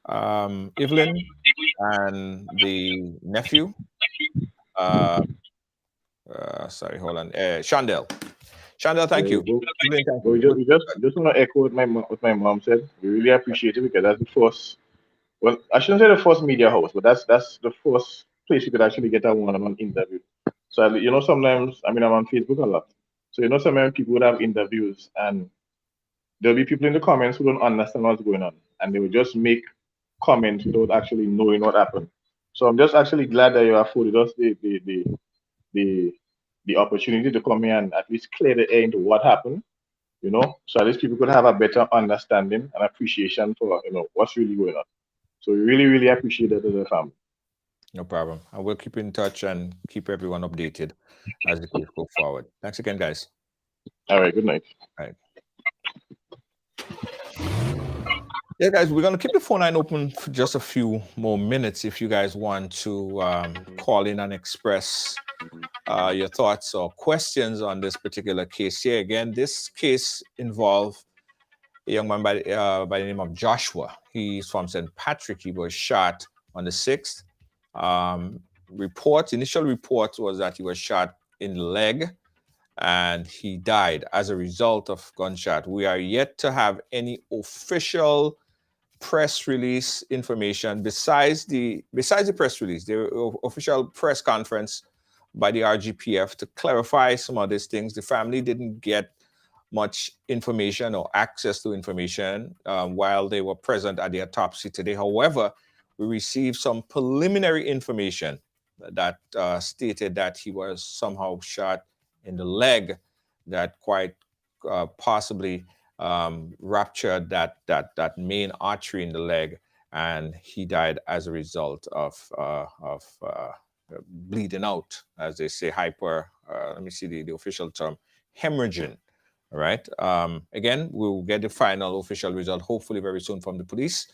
Evelyn and the nephew. Sorry, hold on. Chandel. Chandler, thank you. Evelyn, thank you. We just want to echo what my mom said. We really appreciate it because that's the first. Well, I shouldn't say the first media house, but that's the first place you could actually get a one-on-one interview. So sometimes I'm on Facebook a lot. So sometimes people would have interviews and there'll be people in the comments who don't understand what's going on, and they will just make comments without actually knowing what happened. So I'm just actually glad that you afforded us the opportunity to come here and at least clear the air into what happened, so at least people could have a better understanding and appreciation for what's really going on. So we really, really appreciate that as a family. No problem. I will keep in touch and keep everyone updated as the case goes forward. Thanks again, guys. All right. Good night. All right. Yeah, guys, we're going to keep the phone line open for just a few more minutes if you guys want to call in and express your thoughts or questions on this particular case here. Again, this case involved a young man by the name of Joshua. He's from St. Patrick. He was shot on the 6th. Initial report was that he was shot in the leg and he died as a result of gunshot. We are yet to have any official press release information besides the press release, the official press conference by the RGPF to clarify some of these things. The family didn't get much information or access to information while they were present at the autopsy today. However, we received some preliminary information that stated that he was somehow shot in the leg that quite possibly ruptured that main artery in the leg, and he died as a result of bleeding out, as they say, let me see the official term, hemorrhaging. All right. Again, we'll get the final official result hopefully very soon from the police,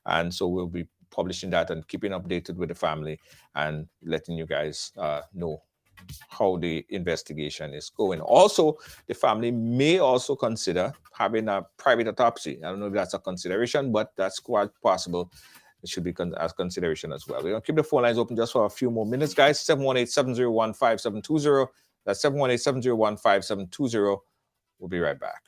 and so we'll be publishing that and keeping updated with the family and letting you guys know how the investigation is going. Also, the family may also consider having a private autopsy. I don't know if that's a consideration, but that's quite possible. It should be as consideration as well. We're going to keep the phone lines open just for a few more minutes, guys. 718-701-5720. That's 718-701-5720. We'll be right back.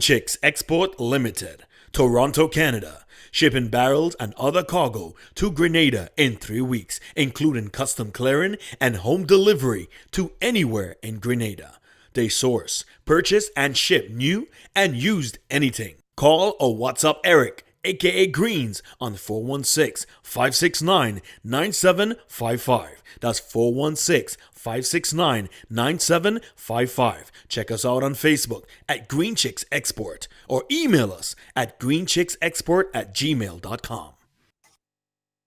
Chicks Export Limited, Toronto, Canada. Shipping barrels and other cargo to Grenada in 3 weeks, including custom clearing and home delivery to anywhere in Grenada. They source, purchase, and ship new and used anything. Call or WhatsApp Eric, aka Greens, on 416-569-9755. That's 416-569-9755. Check us out on Facebook at Green Chicks Export or email us at greenchicksexport@gmail.com.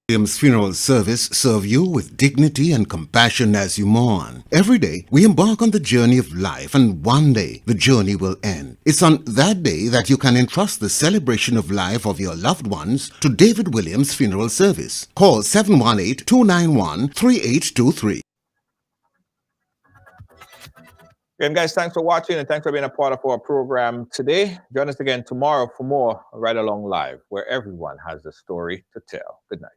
Williams Funeral Service serve you with dignity and compassion as you mourn. Every day, we embark on the journey of life, and one day, the journey will end. It's on that day that you can entrust the celebration of life of your loved ones to David Williams Funeral Service. Call 718-291-3823. Again, guys, thanks for watching and thanks for being a part of our program today. Join us again tomorrow for more Ride Along Live, where everyone has a story to tell. Good night.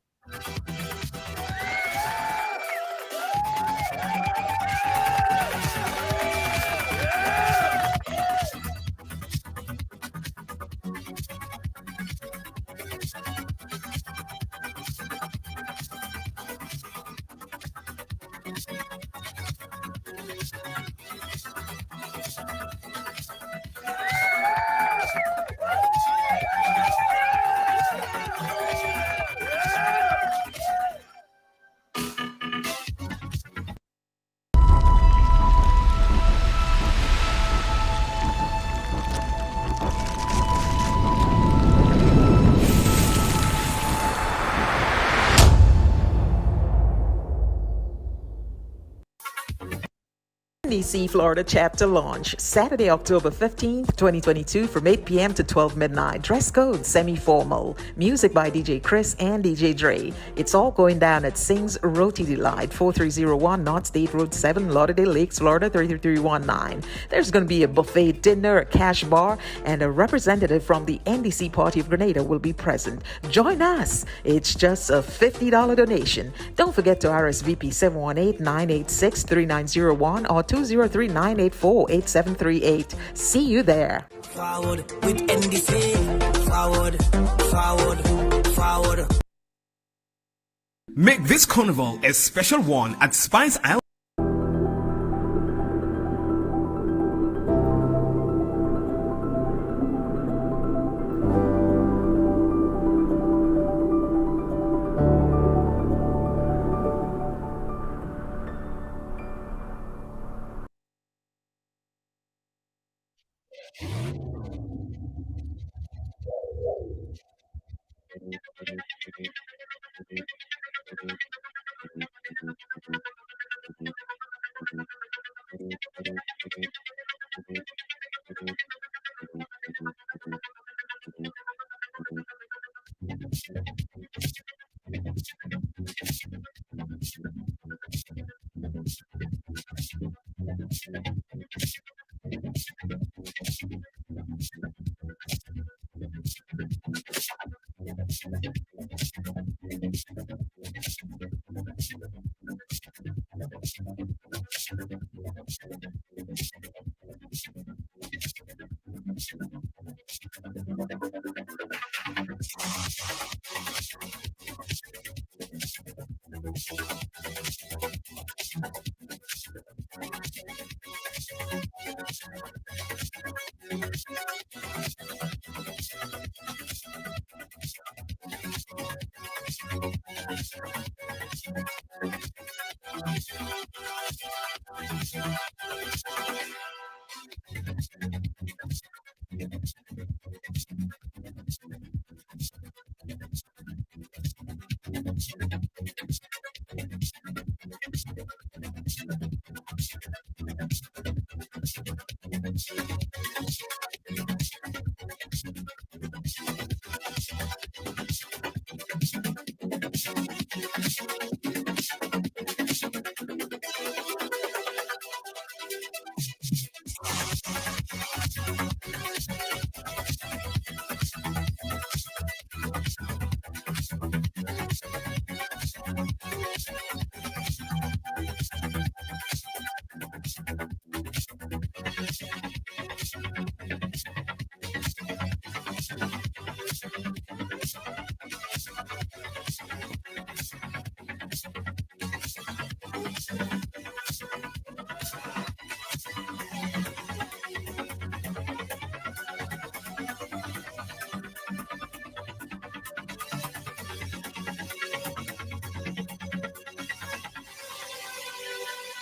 NDC Florida chapter launch Saturday, October 15th, 2022 from 8 p.m. to 12 midnight. Dress code semi-formal. Music by DJ Chris and DJ Dre. It's all going down at Sings Roti Delight, 4301 North State Road 7, Lauderdale Lakes, Florida 33319. There's going to be a buffet dinner, a cash bar, and a representative from the NDC Party of Grenada will be present. Join us. It's just a $50 donation. Don't forget to RSVP 718-986-3901 or 203-984-8738. See you there. Forward with NDC. Forward, forward, forward. Make this carnival a special one at Spice Island.